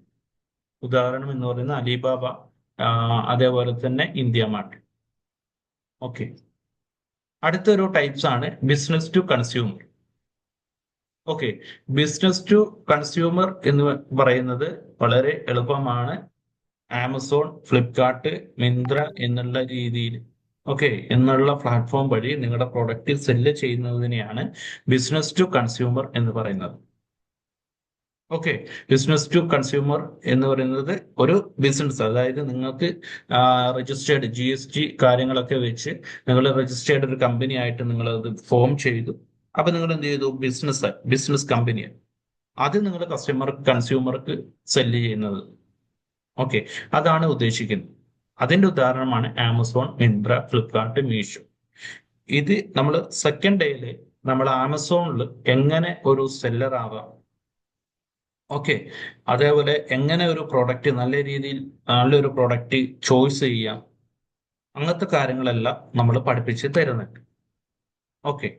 ഉദാഹരണം എന്ന് പറയുന്നത് അലിബാബ, അതേപോലെ തന്നെ ഇന്ത്യ മാർട്ട്. ഓക്കെ, അടുത്തൊരു ടൈപ്സ് ആണ് business to consumer. Okay, business to consumer എന്ന് പറയുന്നത് വളരെ എളുപ്പമാണ്. ആമസോൺ, ഫ്ലിപ്കാർട്ട്, മിന്ത്ര എന്നുള്ള രീതിയിൽ എന്നുള്ള പ്ലാറ്റ്ഫോം വഴി നിങ്ങളുടെ പ്രോഡക്റ്റ് സെല്ല് ചെയ്യുന്നതിനെയാണ് ബിസിനസ് ടു കൺസ്യൂമർ എന്ന് പറയുന്നത്. ഓക്കെ, ബിസിനസ് ടു കൺസ്യൂമർ എന്ന് പറയുന്നത് ഒരു ബിസിനസ്, അതായത് നിങ്ങൾക്ക് രജിസ്റ്റേർഡ് GST കാര്യങ്ങളൊക്കെ വെച്ച് നിങ്ങൾ രജിസ്റ്റേർഡ് ഒരു കമ്പനി ആയിട്ട് നിങ്ങൾ അത് ഫോം ചെയ്തു. അപ്പൊ നിങ്ങൾ എന്ത് ചെയ്തു? ബിസിനസ് കമ്പനിയാണ്. അത് നിങ്ങൾ കൺസ്യൂമർക്ക് സെല്ല് ചെയ്യുന്നത്. ഓക്കെ, അതാണ് ഉദ്ദേശിക്കുന്നത്. അതിന്റെ ഉദാഹരണമാണ് ആമസോൺ, മിന്ത്ര, ഫ്ലിപ്കാർട്ട്, മീഷോ. ഇത് നമ്മൾ സെക്കൻഡ് ഡേയില് നമ്മൾ ആമസോണിൽ എങ്ങനെ ഒരു സെല്ലർ ആവാം, ഓക്കെ, അതേപോലെ എങ്ങനെ ഒരു പ്രോഡക്റ്റ് നല്ല രീതിയിൽ നല്ലൊരു പ്രോഡക്റ്റ് ചോയ്സ് ചെയ്യാം, അങ്ങനത്തെ കാര്യങ്ങളെല്ലാം നമ്മൾ പഠിപ്പിച്ച് തരുന്നുണ്ട്. ഓക്കെ,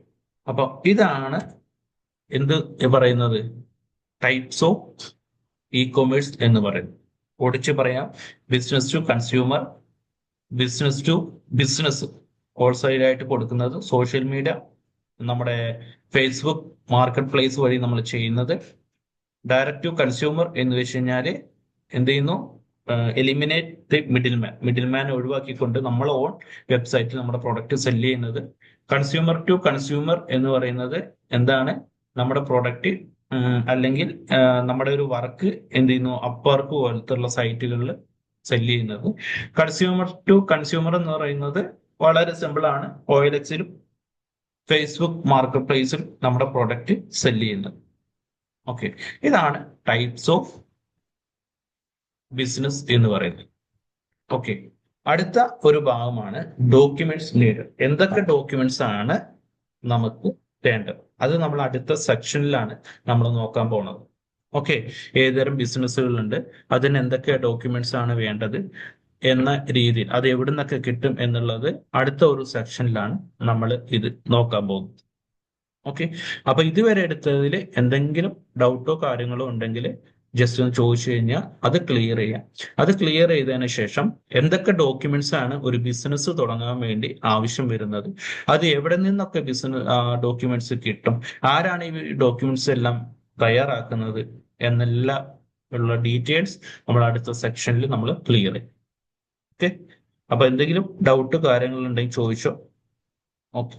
അപ്പൊ ഇതാണ് എന്ത് പറയുന്നത് ടൈപ്സ് ഓഫ് ഇ കൊമേഴ്സ് എന്ന് പറയുന്നത്. ഓടിച്ച് പറയാം: business to consumer, business to business wholesale ആയിട്ട് കൊടുക്കുന്നത്, സോഷ്യൽ മീഡിയ നമ്മുടെ ഫേസ്ബുക്ക് മാർക്കറ്റ് പ്ലേസ് വഴി നമ്മൾ ചെയ്യുന്നത്, ഡയറക്റ്റ് ടു കൺസ്യൂമർ എന്ന് വെച്ച് കഴിഞ്ഞാൽ എന്ത് ചെയ്യുന്നു? എലിമിനേറ്റ് ദി മിഡിൽമാൻ ഒഴിവാക്കിക്കൊണ്ട് നമ്മൾ ഓൺ വെബ്സൈറ്റിൽ നമ്മുടെ പ്രോഡക്റ്റ് സെല് ചെയ്യുന്നത്. കൺസ്യൂമർ ടു കൺസ്യൂമർ എന്ന് പറയുന്നത് എന്താണ്? നമ്മുടെ പ്രോഡക്റ്റ് അല്ലെങ്കിൽ നമ്മുടെ ഒരു വർക്ക് എന്ത് ചെയ്യുന്നു? അപ്വർക്ക് പോലത്തുള്ള സൈറ്റുകളിൽ സെല് ചെയ്യുന്നത്. കൺസ്യൂമർ ടു കൺസ്യൂമർ എന്ന് പറയുന്നത് വളരെ സിമ്പിൾ ആണ്. OLXലും ഫേസ്ബുക്ക് മാർക്കറ്റ് പ്ലേസിൽ നമ്മുടെ പ്രോഡക്റ്റ് സെല് ചെയ്യുന്നത്. ഓക്കെ, ഇതാണ് ടൈപ്സ് ഓഫ് ബിസിനസ് എന്ന് പറയുന്നത്. ഓക്കെ, അടുത്ത ഒരു ഭാഗമാണ് ഡോക്യുമെന്റ്സ് നീഡ്. എന്തൊക്കെ ഡോക്യുമെന്റ്സ് ആണ് നമുക്ക് വേണ്ടത്? അത് നമ്മൾ അടുത്ത സെക്ഷനിലാണ് നമ്മൾ നോക്കാൻ പോണത്. ഓക്കെ, ഏതുതരം ബിസിനസ്സുകളുണ്ട്, അതിന് എന്തൊക്കെ ഡോക്യുമെന്റ്സ് ആണ് വേണ്ടത് എന്ന രീതിയിൽ അത് എവിടെ നിന്നൊക്കെ കിട്ടും എന്നുള്ളത് അടുത്ത ഒരു സെക്ഷനിലാണ് നമ്മൾ ഇത് നോക്കാൻ പോകുന്നത്. ഓക്കെ, അപ്പൊ ഇതുവരെ എടുത്തതിൽ എന്തെങ്കിലും ഡൗട്ടോ കാര്യങ്ങളോ ഉണ്ടെങ്കിൽ ജസ്റ്റ് ഒന്ന് ചോദിച്ചു കഴിഞ്ഞാൽ അത് ക്ലിയർ ചെയ്യാം. അത് ക്ലിയർ ചെയ്തതിന് ശേഷം എന്തൊക്കെ ഡോക്യുമെന്റ്സ് ആണ് ഒരു ബിസിനസ് തുടങ്ങാൻ വേണ്ടി ആവശ്യം വരുന്നത്, അത് എവിടെ നിന്നൊക്കെ ഡോക്യുമെന്റ്സ് കിട്ടും, ആരാണ് ഈ ഡോക്യുമെന്റ്സ് എല്ലാം തയ്യാറാക്കുന്നത് എന്നെല്ലാം ഉള്ള ഡീറ്റെയിൽസ് നമ്മൾ അടുത്ത സെക്ഷനിൽ നമ്മൾ ക്ലിയർ ചെയ്യും. ഓക്കെ, അപ്പൊ എന്തെങ്കിലും ഡൗട്ട് കാര്യങ്ങൾ ഉണ്ടെങ്കിൽ ചോദിച്ചോ. ഓക്കെ.